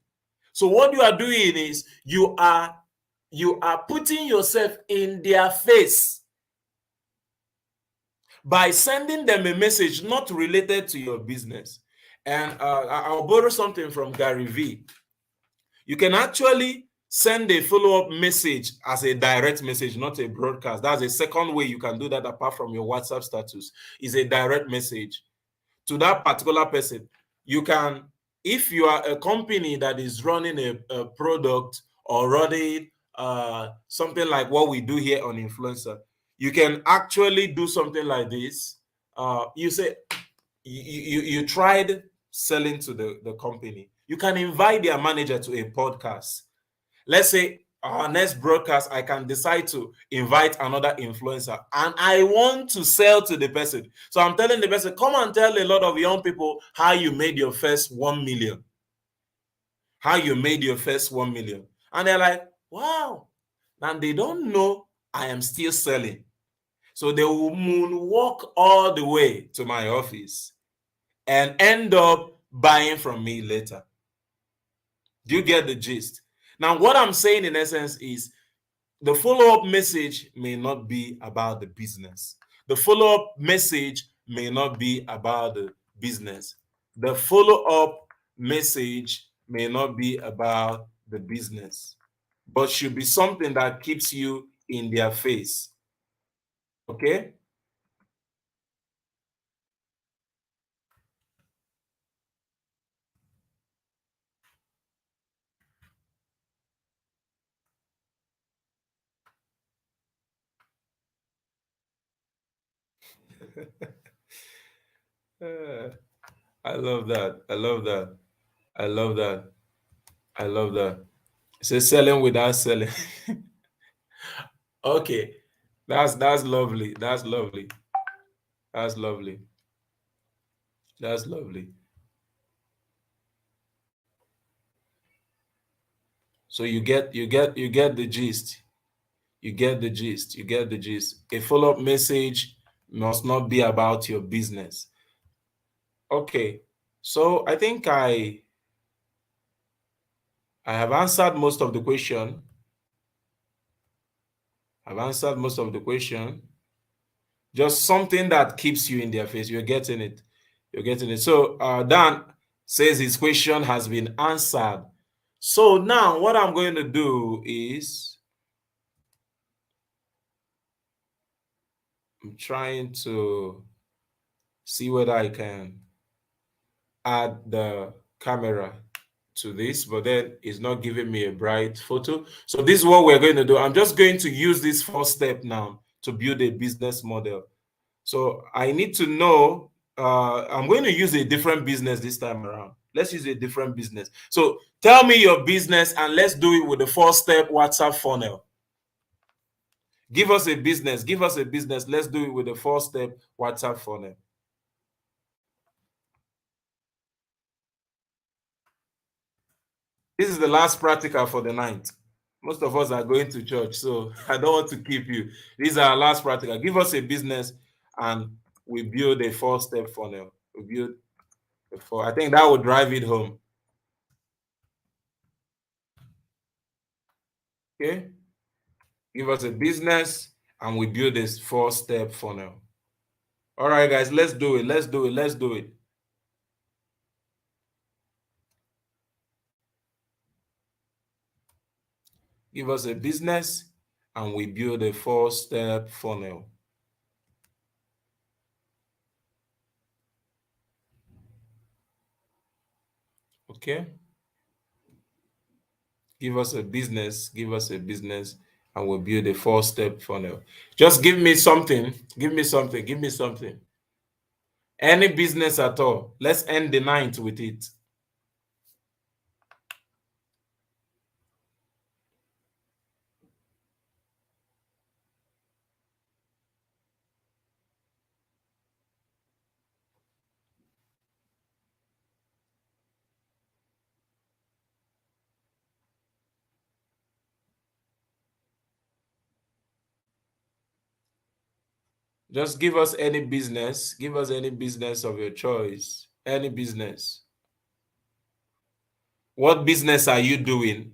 So what you are doing is you are putting yourself in their face by sending them a message not related to your business. And I'll borrow something from Gary Vee. You can actually send a follow-up message as a direct message, not a broadcast. That's a second way you can do that apart from your WhatsApp status, is a direct message to that particular person. You can, if you are a company that is running a product or running something like what we do here on Influencer, you can actually do something like this. You say you tried selling to the company. You can invite their manager to a podcast. Let's say our next broadcast, I can decide to invite another influencer and I want to sell to the person. So I'm telling the person, come and tell a lot of young people how you made your first 1 million. how you made your first 1 million. And they're like, wow. And they don't know I am still selling. So they will moonwalk all the way to my office and end up buying from me later. Do you get the gist? Now, what I'm saying in essence is the follow-up message may not be about the business. The follow-up message may not be about the business. The follow-up message may not be about the business, but should be something that keeps you in their face. Okay? Uh, I love that. I love that. I love that. I love that. Say selling without selling. Okay. That's lovely. That's lovely. That's lovely. That's lovely. So you get the gist. You get the gist. You get the gist. A follow-up message must not be about your business. Okay. So I think I have answered most of the question. I've answered most of the question. Just something that keeps you in their face. You're getting it. You're getting it. So Dan says his question has been answered. So now what I'm going to do is I'm trying to see whether I can add the camera to this, but then it's not giving me a bright photo. So this is what we're going to do. I'm just going to use this first step now to build a business model. So I need to know, I'm going to use a different business this time around. Let's use a different business. So tell me your business and let's do it with the 4-step WhatsApp funnel. Give us a business. Give us a business. Let's do it with the 4-step WhatsApp funnel. This is the last practical for the night. Most of us are going to church, so I don't want to keep you. These are our last practical. Give us a business and we build a 4-step funnel. We build a 4. I think that would drive it home. Okay? Give us a business and we build this 4-step funnel. All right, guys, let's do it. Let's do it. Let's do it. Give us a business and we build a 4-step funnel. Okay? Give us a business, and we'll build a 4-step funnel. Just give me something. Give me something. Give me something. Any business at all. Let's end the night with it. Just give us any business. Give us any business of your choice. Any business. What business are you doing?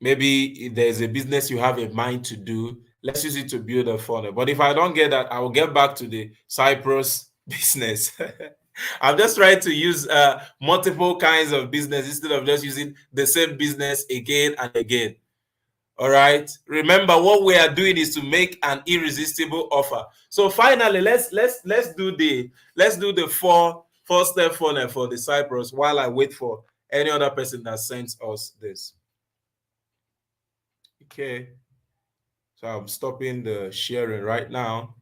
Maybe if there's a business you have in mind to do, let's use it to build a funnel. But if I don't get that, I will get back to the Cyprus business. I'm just trying to use multiple kinds of business instead of just using the same business again and again. All right. Remember, what we are doing is to make an irresistible offer. So finally, let's do the 4-step funnel for the Cyprus while I wait for any other person that sends us this. Okay. So I'm stopping the sharing right now.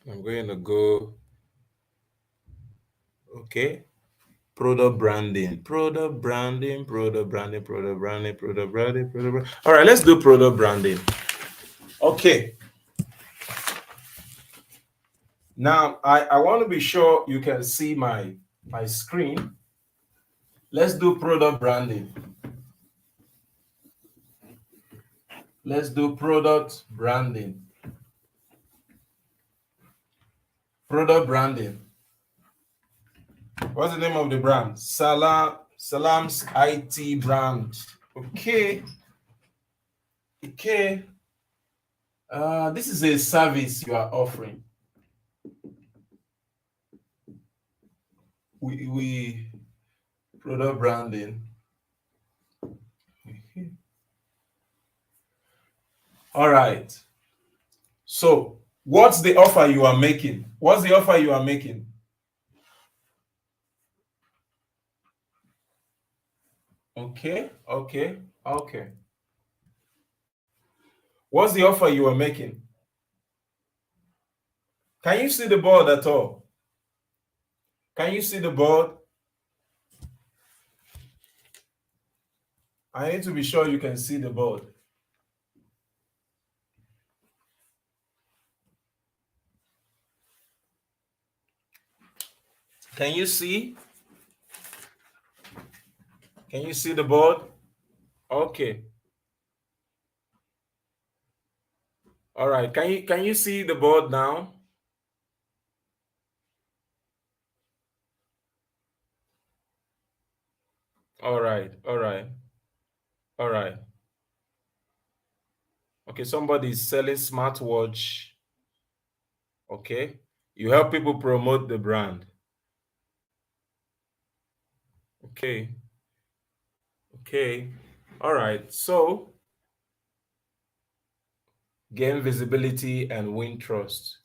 I'm going to go. Okay. Product branding. All right, let's do product branding. Okay. Now I want to be sure you can see my screen. Let's do product branding. Let's do product branding. Product branding. What's the name of the brand? Salam's IT brand. Okay. Okay. This is a service you are offering. We product branding. All right. So, what's the offer you are making? What's the offer you are making? Okay. What's the offer you are making? Can you see the board at all? Can you see the board? I need to be sure you can see the board. Can you see? Can you see the board? Okay. All right. Can you see the board now? All right. Okay, somebody is selling smartwatch. Okay. You help people promote the brand. Okay. All right. So, gain visibility and win trust.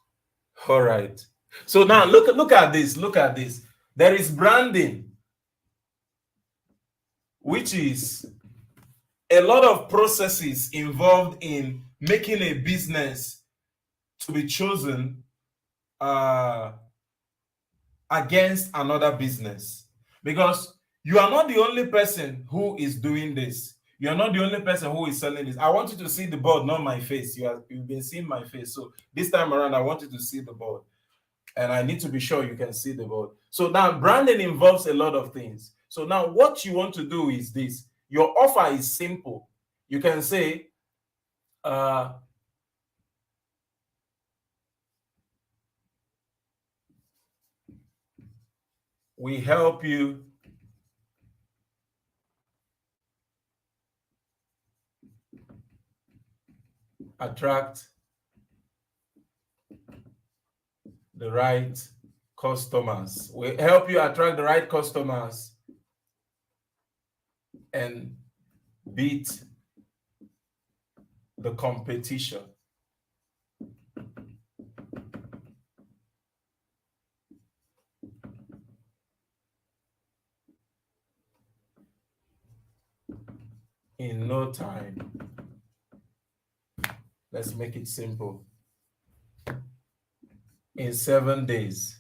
All right. So now look at this. Look at this. There is branding, which is a lot of processes involved in making a business to be chosen against another business, because you are not the only person who is doing this. You are not the only person who is selling this. I want you to see the board, not my face. You've been seeing my face. So this time around, I want you to see the board. And I need to be sure you can see the board. So now branding involves a lot of things. So now what you want to do is this. Your offer is simple. You can say, we help you attract the right customers. We help you attract the right customers and beat the competition. In no time. Let's make it simple. In 7 days.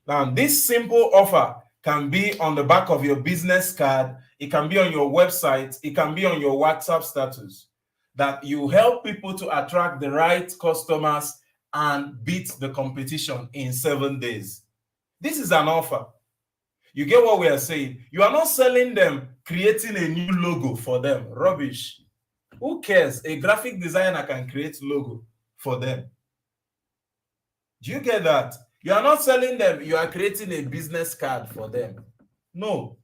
Now, this simple offer can be on the back of your business card. It can be on your website. It can be on your WhatsApp status. That you help people to attract the right customers and beat the competition in 7 days. This is an offer. You get what we are saying? You are not selling them, creating a new logo for them. Rubbish. Who cares? A graphic designer can create logo for them. Do you get that? You are not selling them, you are creating a business card for them. No.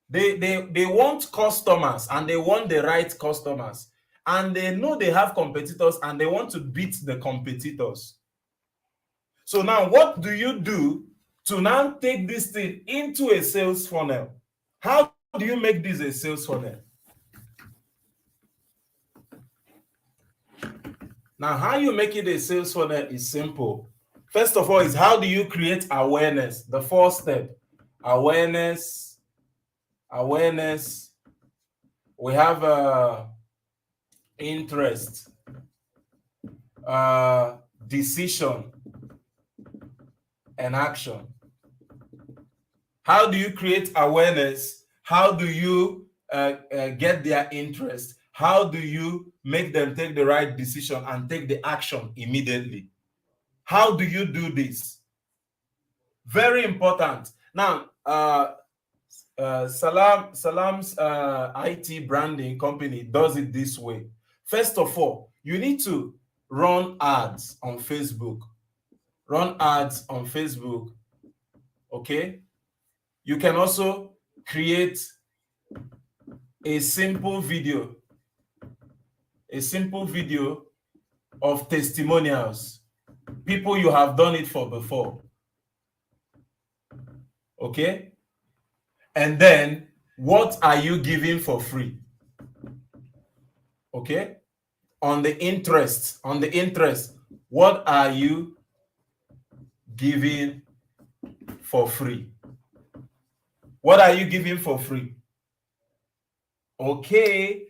They want customers, and they want the right customers. And they know they have competitors, and they want to beat the competitors. So now what do you do to now take this thing into a sales funnel? How do you make this a sales funnel? Now, how you make it a sales funnel is simple. First of all, is how do you create awareness? The first step, awareness. We have interest, decision, and action. How do you create awareness? How do you get their interest? How do you make them take the right decision and take the action immediately? How do you do this? Very important. Now, Salam's IT branding company does it this way. First of all, you need to run ads on Facebook. Run ads on Facebook. Okay. You can also create a simple video of testimonials, people you have done it for before. Okay. And then what are you giving for free? Okay. On the interest, what are you giving for free? What are you giving for free? Okay.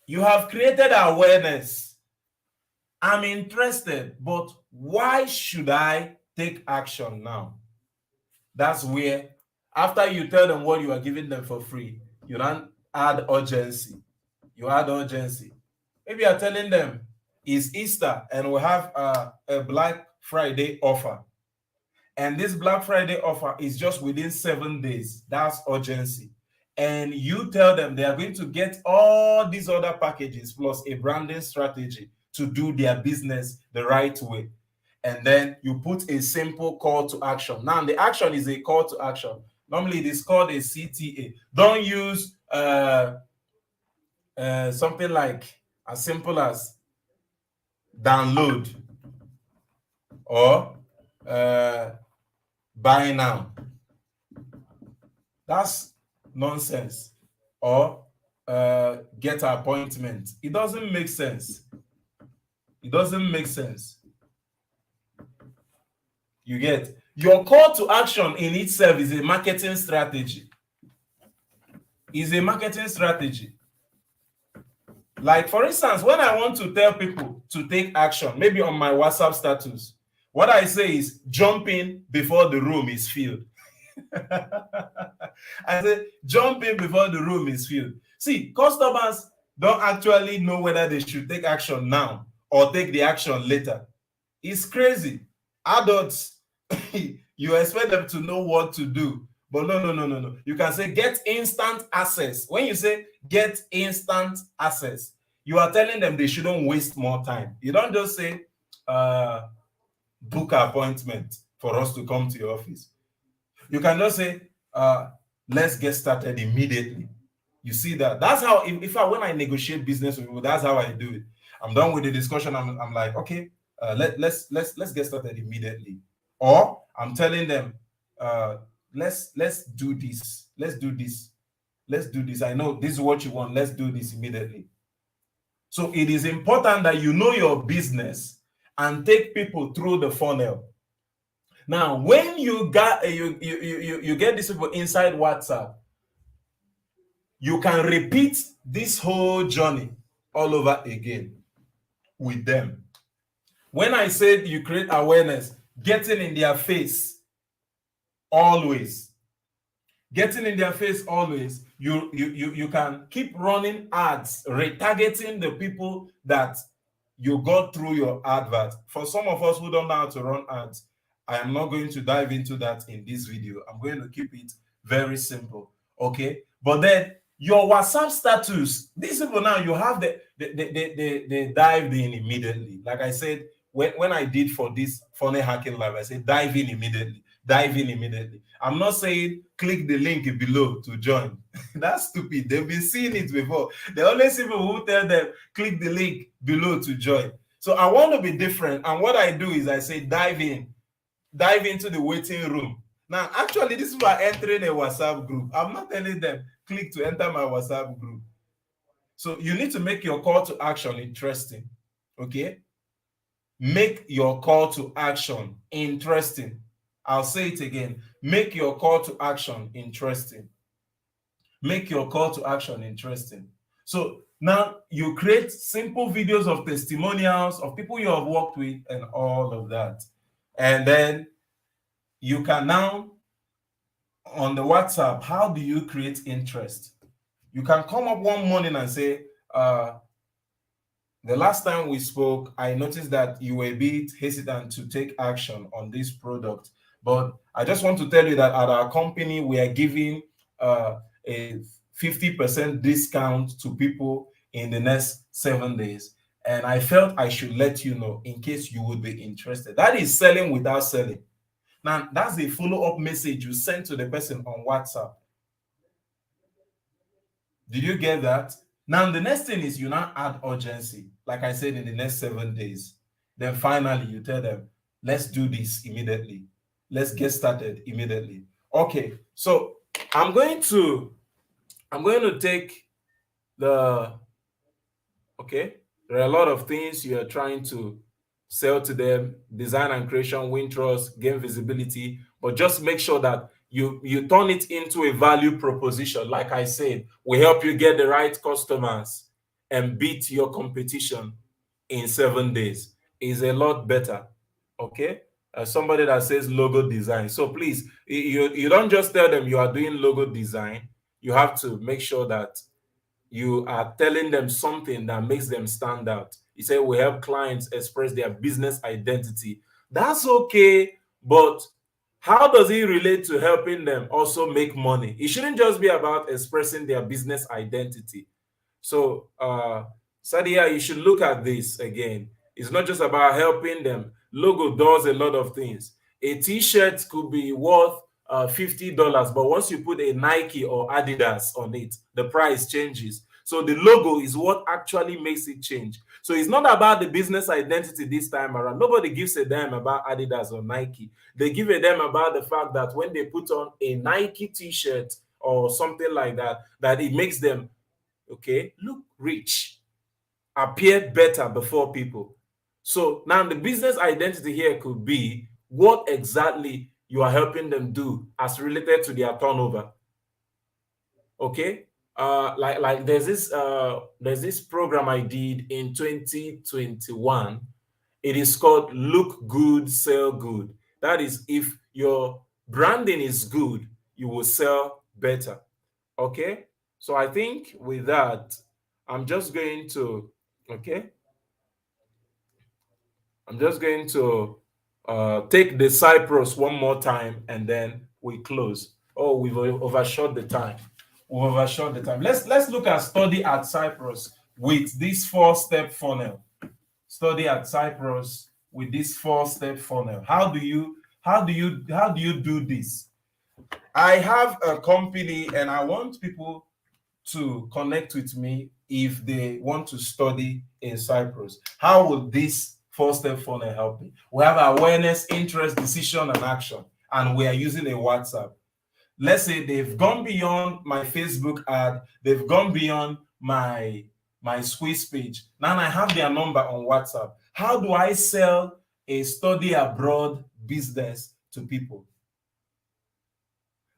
You have created awareness. I'm interested, but why should I take action now? That's where, after you tell them what you are giving them for free, you then add urgency. You add urgency. Maybe you're telling them it's Easter and we have a Black Friday offer. And this Black Friday offer is just within 7 days. That's urgency. And you tell them they are going to get all these other packages plus a branding strategy to do their business the right way. And then you put a simple call to action. Now, the action is a call to action. Normally, it is called a CTA. Don't use something like as simple as download or buy now. That's nonsense. Or get an appointment. It doesn't make sense. It doesn't make sense. You get your call to action in itself is a marketing strategy. Is a marketing strategy. Like, for instance, when I want to tell people to take action, maybe on my WhatsApp status, what I say is jump in before the room is filled. I say jump in before the room is filled. See, customers don't actually know whether they should take action now or take the action later. It's crazy. Adults, you expect them to know what to do. But no. You can say get instant access. When you say get instant access, you are telling them they shouldn't waste more time. You don't just say book an appointment for us to come to your office. You can just say let's get started immediately. You see that? That's how, when I negotiate business with people, that's how I do it. I'm done with the discussion. I'm like, okay, let's get started immediately. Or I'm telling them, let's do this. Let's do this. I know this is what you want. Let's do this immediately. So it is important that you know your business and take people through the funnel. Now, when you get these people inside WhatsApp, you can repeat this whole journey all over again with them. When I said you create awareness, getting in their face always. Getting in their face always, you can keep running ads, retargeting the people that you got through your advert. For some of us who don't know how to run ads, I am not going to dive into that in this video. I'm going to keep it very simple, okay? But then your WhatsApp status, these people now, you have they dived in immediately. Like I said, when I did for this Funnel Hacking Live, I said dive in immediately. Dive in immediately. I'm not saying click the link below to join. That's stupid. They've been seeing it before. The only people who tell them click the link below to join. So I want to be different. And what I do is I say dive in. Dive into the waiting room. Now, actually, this is why entering a WhatsApp group. I'm not telling them click to enter my WhatsApp group. So you need to make your call to action interesting. Okay? Make your call to action interesting. I'll say it again. Make your call to action interesting. Make your call to action interesting. So now you create simple videos of testimonials of people you have worked with and all of that. And then you can now, on the WhatsApp, how do you create interest? You can come up one morning and say, the last time we spoke, I noticed that you were a bit hesitant to take action on this product. But I just want to tell you that at our company, we are giving a 50% discount to people in the next 7 days. And I felt I should let you know in case you would be interested. That is selling without selling. Now, that's a follow-up message you send to the person on WhatsApp. Did you get that? Now, the next thing is you now add urgency. Like I said, in the next 7 days. Then finally, you tell them, let's do this immediately. Let's get started immediately. Okay, so I'm going to take the, okay, there are a lot of things you are trying to sell to them: design and creation, win trust, gain visibility, but just make sure that you turn it into a value proposition. Like I said, we help you get the right customers and beat your competition in 7 days. Is a lot better. Okay, somebody that says logo design. So please, you don't just tell them you are doing logo design. You have to make sure that you are telling them something that makes them stand out. You say we help clients express their business identity. That's okay, but how does it relate to helping them also make money? It shouldn't just be about expressing their business identity. So, Sadia, you should look at this again. It's not just about helping them. Logo does a lot of things. A t-shirt could be worth $50, but once you put a Nike or Adidas on it, the price changes. So the logo is what actually makes it change. So it's not about the business identity this time around. Nobody gives a damn about Adidas or Nike. They give a damn about the fact that when they put on a Nike t-shirt or something like that, that it makes them, okay, look rich, appear better before people. So now the business identity here could be what exactly you are helping them do as related to their turnover. Okay, like there's this program I did in 2021. It is called Look Good, Sell Good. That is, if your branding is good, you will sell better. Okay, so I think with that, I'm just going to, okay, I'm just going to take the Cyprus one more time and then we close. Oh, we've overshot the time. We've overshot the time. Let's look at study at Cyprus with this 4-step funnel. Study at Cyprus with this 4-step funnel. How do you do this? I have a company and I want people to connect with me if they want to study in Cyprus. How will this 4-step funnel help me? We have awareness, interest, decision, and action, and we are using a WhatsApp. Let's say they've gone beyond my Facebook ad, they've gone beyond my squeeze page. Now I have their number on WhatsApp. How do I sell a study abroad business to people?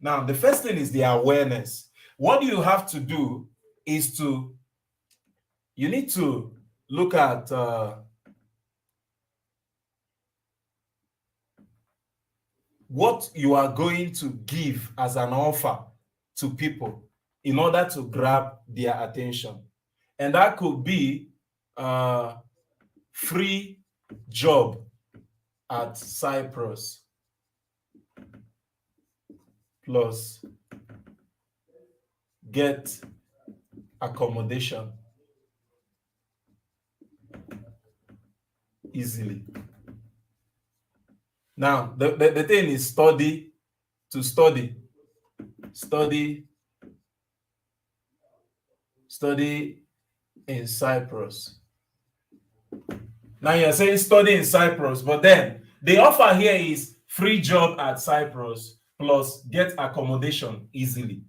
Now, the first thing is the awareness. What you have to do is you need to look at what you are going to give as an offer to people in order to grab their attention. And that could be free job at Cyprus plus get accommodation easily. Now, the thing is study in Cyprus. Now you're saying study in Cyprus, but then the offer here is free job at Cyprus plus get accommodation easily.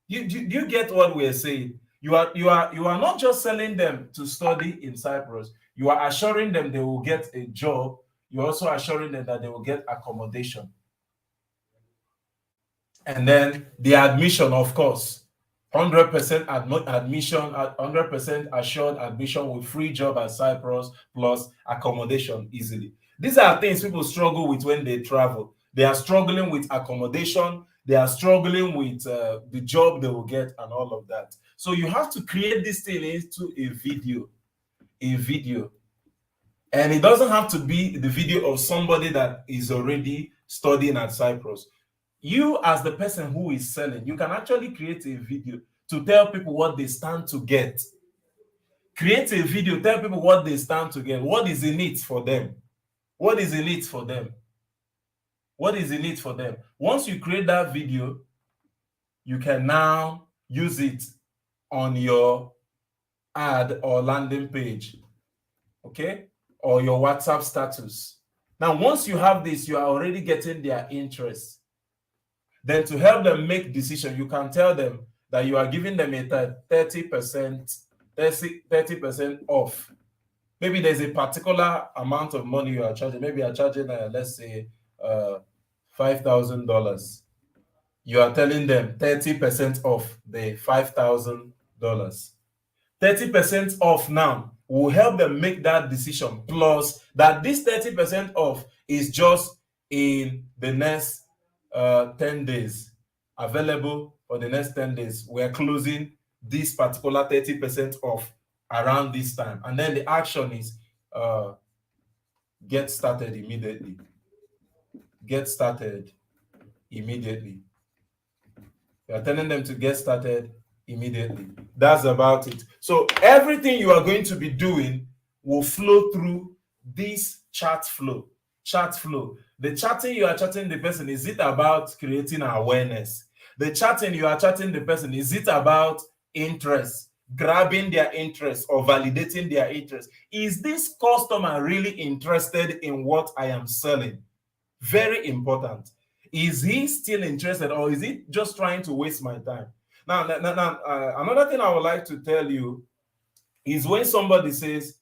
Do you get what we're saying? You are not just selling them to study in Cyprus. You are assuring them they will get a job. You're also assuring them that they will get accommodation. And then the admission, of course, 100% admission, 100% assured admission with free job at Cyprus plus accommodation easily. These are things people struggle with when they travel. They are struggling with accommodation. They are struggling with the job they will get and all of that. So you have to create this thing into a video. And it doesn't have to be the video of somebody that is already studying at Cyprus. you as the person who is selling, you can actually create a video to tell people what they stand to get. Create a video, tell people what they stand to get. What is in it for them? What is in it for them? What is in it for them? Once you create that video, you can now use it on your ad or landing page, okay? Or your WhatsApp status. Now, once you have this, you are already getting their interest. Then to help them make decision, you can tell them that you are giving them a 30% off. Maybe there's a particular amount of money you are charging. Maybe you are charging, let's say, $5,000. You are telling them 30% off the $5,000. 30% off now will help them make that decision. Plus, that this 30% off is just in the next 10 days, available for the next 10 days. We're closing this particular 30% off around this time. And then the action is get started immediately. Get started immediately. You're telling them to get started immediately. That's about it. So everything you are going to be doing will flow through this chat flow. Chat flow. The chatting you are chatting the person, is it about creating awareness? The chatting you are chatting the person, is it about interest, grabbing their interest or validating their interest? Is this customer really interested in what I am selling? Very important. Is he still interested, or is he just trying to waste my time? Now, another thing I would like to tell you is when somebody says,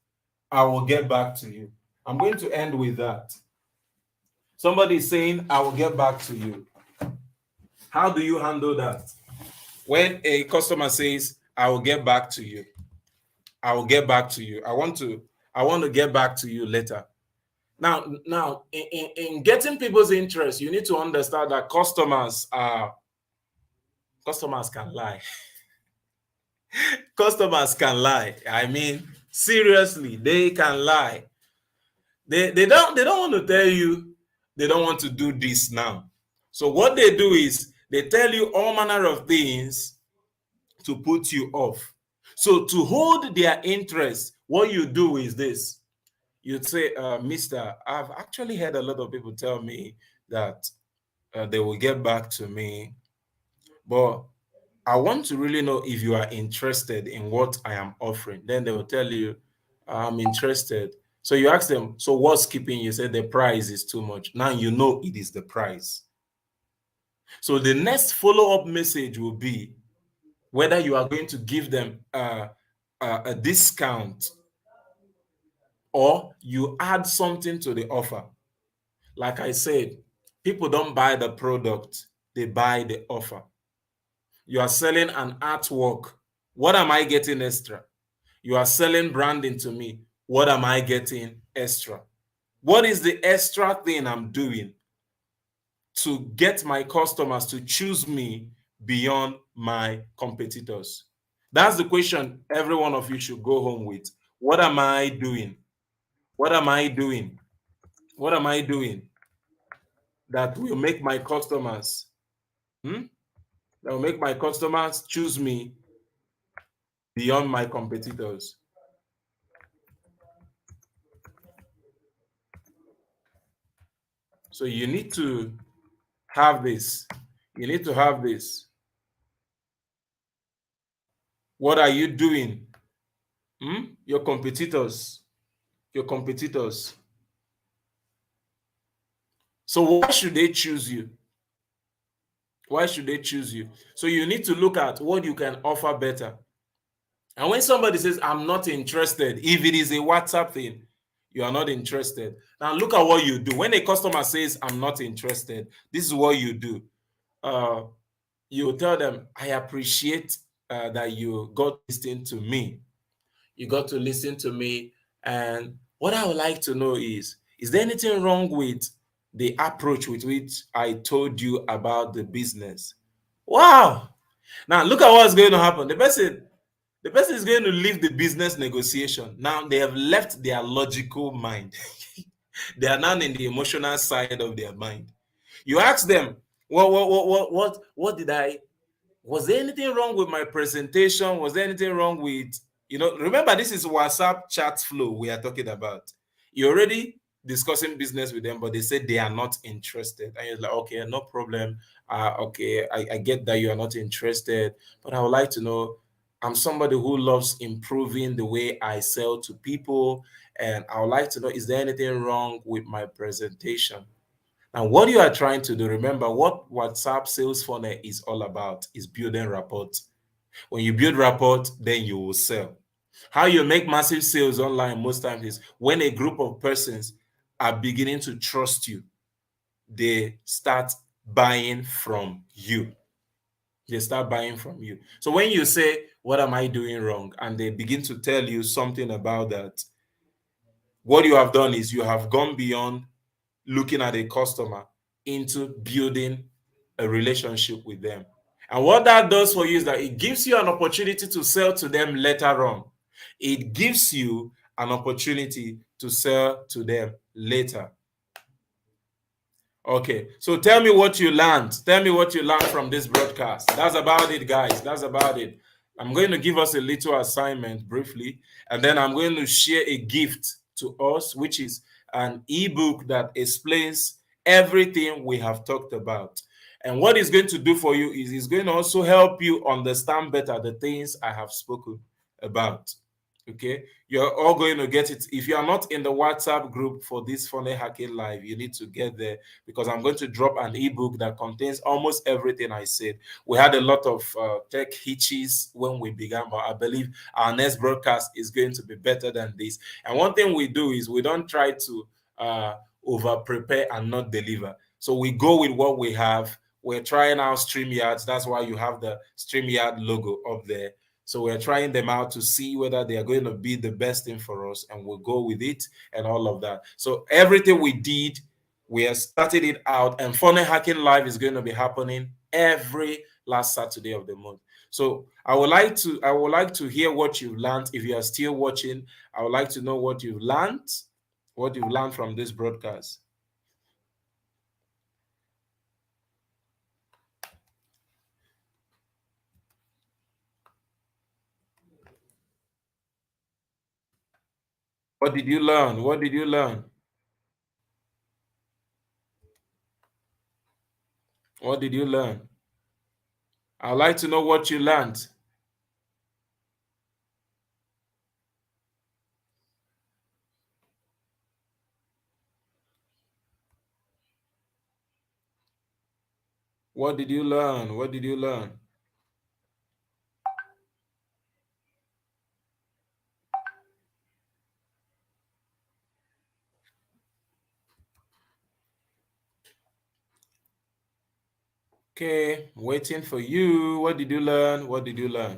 I will get back to you. I'm going to end with that. Somebody is saying, I will get back to you. How do you handle that? When a customer says, I will get back to you. I will get back to you. I want to get back to you later. Now, in getting people's interest, you need to understand that customers can lie. Customers can lie. I mean, seriously, they can lie. They don't want to tell you they don't want to do this now. So what they do is they tell you all manner of things to put you off. So to hold their interest, what you do is this. You'd say, Mister, I've actually heard a lot of people tell me that they will get back to me, but I want to really know if you are interested in what I am offering. Then they will tell you, I'm interested. So you ask them, so what's keeping you? Say the price is too much. Now you know it is the price. So the next follow-up message will be whether you are going to give them a discount or you add something to the offer. Like I said, people don't buy the product, they buy the offer. You are selling an artwork. What am I getting extra? You are selling branding to me. What am I getting extra? What is the extra thing I'm doing to get my customers to choose me beyond my competitors? That's the question every one of you should go home with. What am I doing? What am I doing? What am I doing that will make my customers that will make my customers choose me beyond my competitors? So you need to have this. You need to have this. What are you doing? Your competitors. Your competitors. So why should they choose you? Why should they choose you? So you need to look at what you can offer better. And when somebody says, I'm not interested, if it is a WhatsApp thing, you are not interested. Now look at what you do. When a customer says, I'm not interested, this is what you do. You tell them, I appreciate that you got to listen to me. You got to listen to me. And what I would like to know is there anything wrong with the approach with which I told you about the business? Wow. Now look at what's going to happen. The person is going to leave the business negotiation. Now they have left their logical mind. They are now in the emotional side of their mind. You ask them, What did I was there anything wrong with my presentation? Was there anything wrong with, remember, this is WhatsApp chat flow we are talking about. You're already discussing business with them, but they said they are not interested. And you're like, okay, no problem. Okay, I get that you are not interested, but I would like to know, I'm somebody who loves improving the way I sell to people. And I would like to know, is there anything wrong with my presentation? And what you are trying to do, remember what WhatsApp sales funnel is all about is building rapport. When you build rapport, then you will sell. How you make massive sales online most times is when a group of persons are beginning to trust you, they start buying from you. They start buying from you. So when you say, what am I doing wrong? And they begin to tell you something about that, what you have done is you have gone beyond looking at a customer into building a relationship with them. And what that does for you is that it gives you an opportunity to sell to them later on. It gives you an opportunity to sell to them later. Okay, so tell me what you learned. Tell me what you learned from this broadcast. That's about it, guys. That's about it. I'm going to give us a little assignment briefly, and then I'm going to share a gift to us, which is an ebook that explains everything we have talked about. And what it's going to do for you is it's going to also help you understand better the things I have spoken about. Okay, you're all going to get it. If you are not in the WhatsApp group for this funnel hacking live, you need to get there because I'm going to drop an ebook that contains almost everything I said. We had a lot of tech hitches when we began, but I believe our next broadcast is going to be better than this. And one thing we do is we don't try to over prepare and not deliver. So we go with what we have. We're trying out StreamYards. That's why you have the StreamYard logo up there. So we're trying them out to see whether they are going to be the best thing for us, and we'll go with it and all of that. So everything we did, we have started it out, and Funnel Hacking Live is going to be happening every last Saturday of the month. So I would like to hear what you've learned. If you are still watching, I would like to know what you've learned from this broadcast. What did you learn? What did you learn? What did you learn? I'd like to know what you learned. What did you learn? What did you learn? Okay, waiting for you. What did you learn? What did you learn?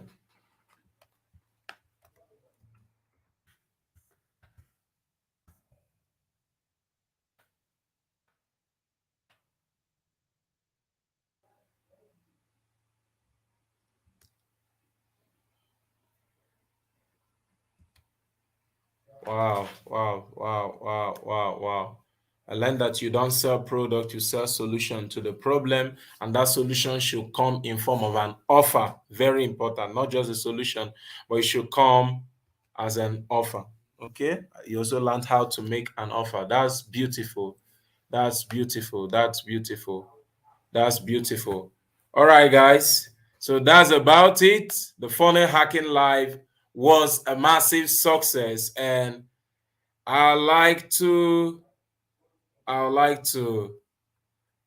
Wow, wow, wow, wow, wow, wow. I learned that you don't sell product, you sell solution to the problem, and that solution should come in form of an offer. Very important, not just a solution, but it should come as an offer. Okay. You also learned how to make an offer. That's beautiful. That's beautiful. That's beautiful. That's beautiful. All right, guys. So that's about it. The Funnel Hacking Live was a massive success, and I like to, I would like to,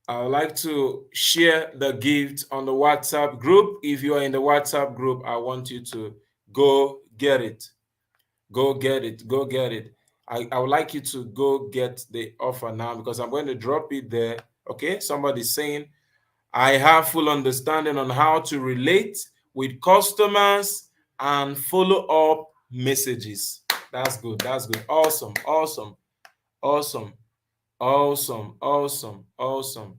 I would like to share the gift on the WhatsApp group. If you are in the WhatsApp group, I want you to go get it. Go get it. Go get it. I would like you to go get the offer now because I'm going to drop it there. Okay. Somebody's saying I have full understanding on how to relate with customers and follow up messages. That's good. That's good. Awesome. Awesome. Awesome. Awesome. Awesome. Awesome.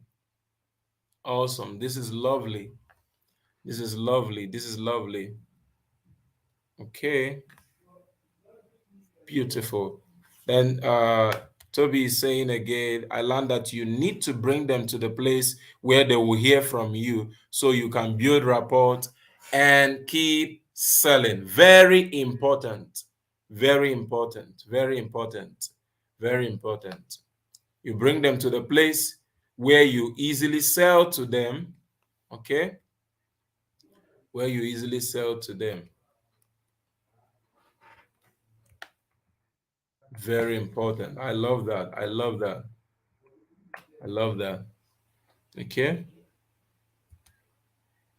Awesome. This is lovely. This is lovely. This is lovely. Okay. Beautiful. Then Toby is saying again, I learned that you need to bring them to the place where they will hear from you so you can build rapport and keep selling. Very important. Very important. Very important. Very important. You bring them to the place where you easily sell to them. Okay? Where you easily sell to them. Very important. I love that. I love that. I love that. Okay?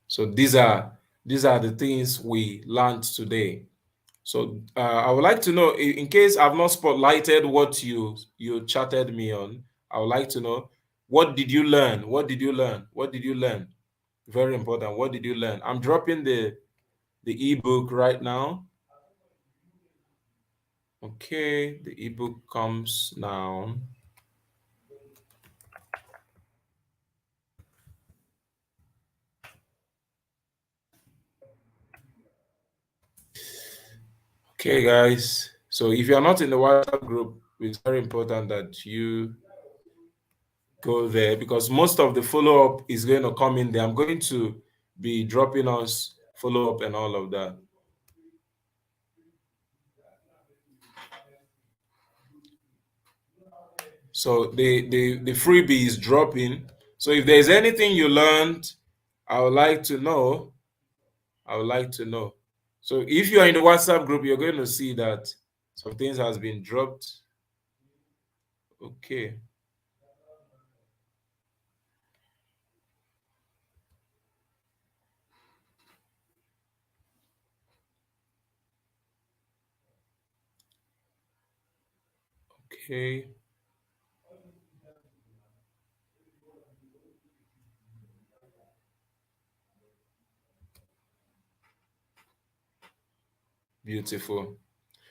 So these are the things we learned today. So I would like to know, in case I've not spotlighted what you chatted me on, I would like to know, what did you learn? What did you learn? What did you learn? Very important. What did you learn? I'm dropping the ebook right now. Okay, the ebook comes now. Okay, guys. So if you're not in the WhatsApp group, it's very important that you go there, because most of the follow-up is going to come in there. I'm going to be dropping us follow-up and all of that. So the freebie is dropping. So if there's anything you learned, I would like to know. I would like to know. So if you are in the WhatsApp group, you're going to see that some things has been dropped. Okay. Okay. Beautiful.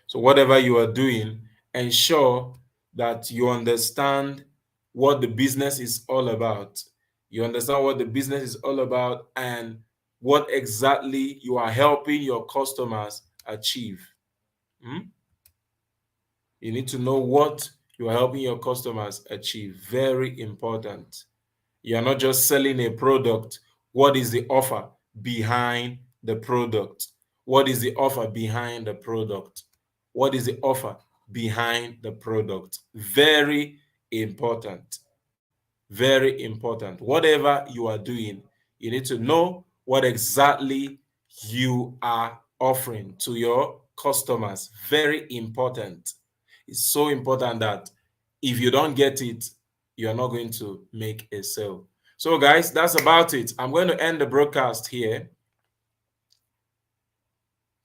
So whatever you are doing, ensure that you understand what the business is all about. You understand what the business is all about and what exactly you are helping your customers achieve. Hmm? You need to know what you are helping your customers achieve. Very important. You are not just selling a product. What is the offer behind the product? What is the offer behind the product? What is the offer behind the product? Very important. Very important. Whatever you are doing, you need to know what exactly you are offering to your customers. Very important. It's so important that if you don't get it, you're not going to make a sale. So, guys, that's about it. I'm going to end the broadcast here.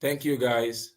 Thank you, guys.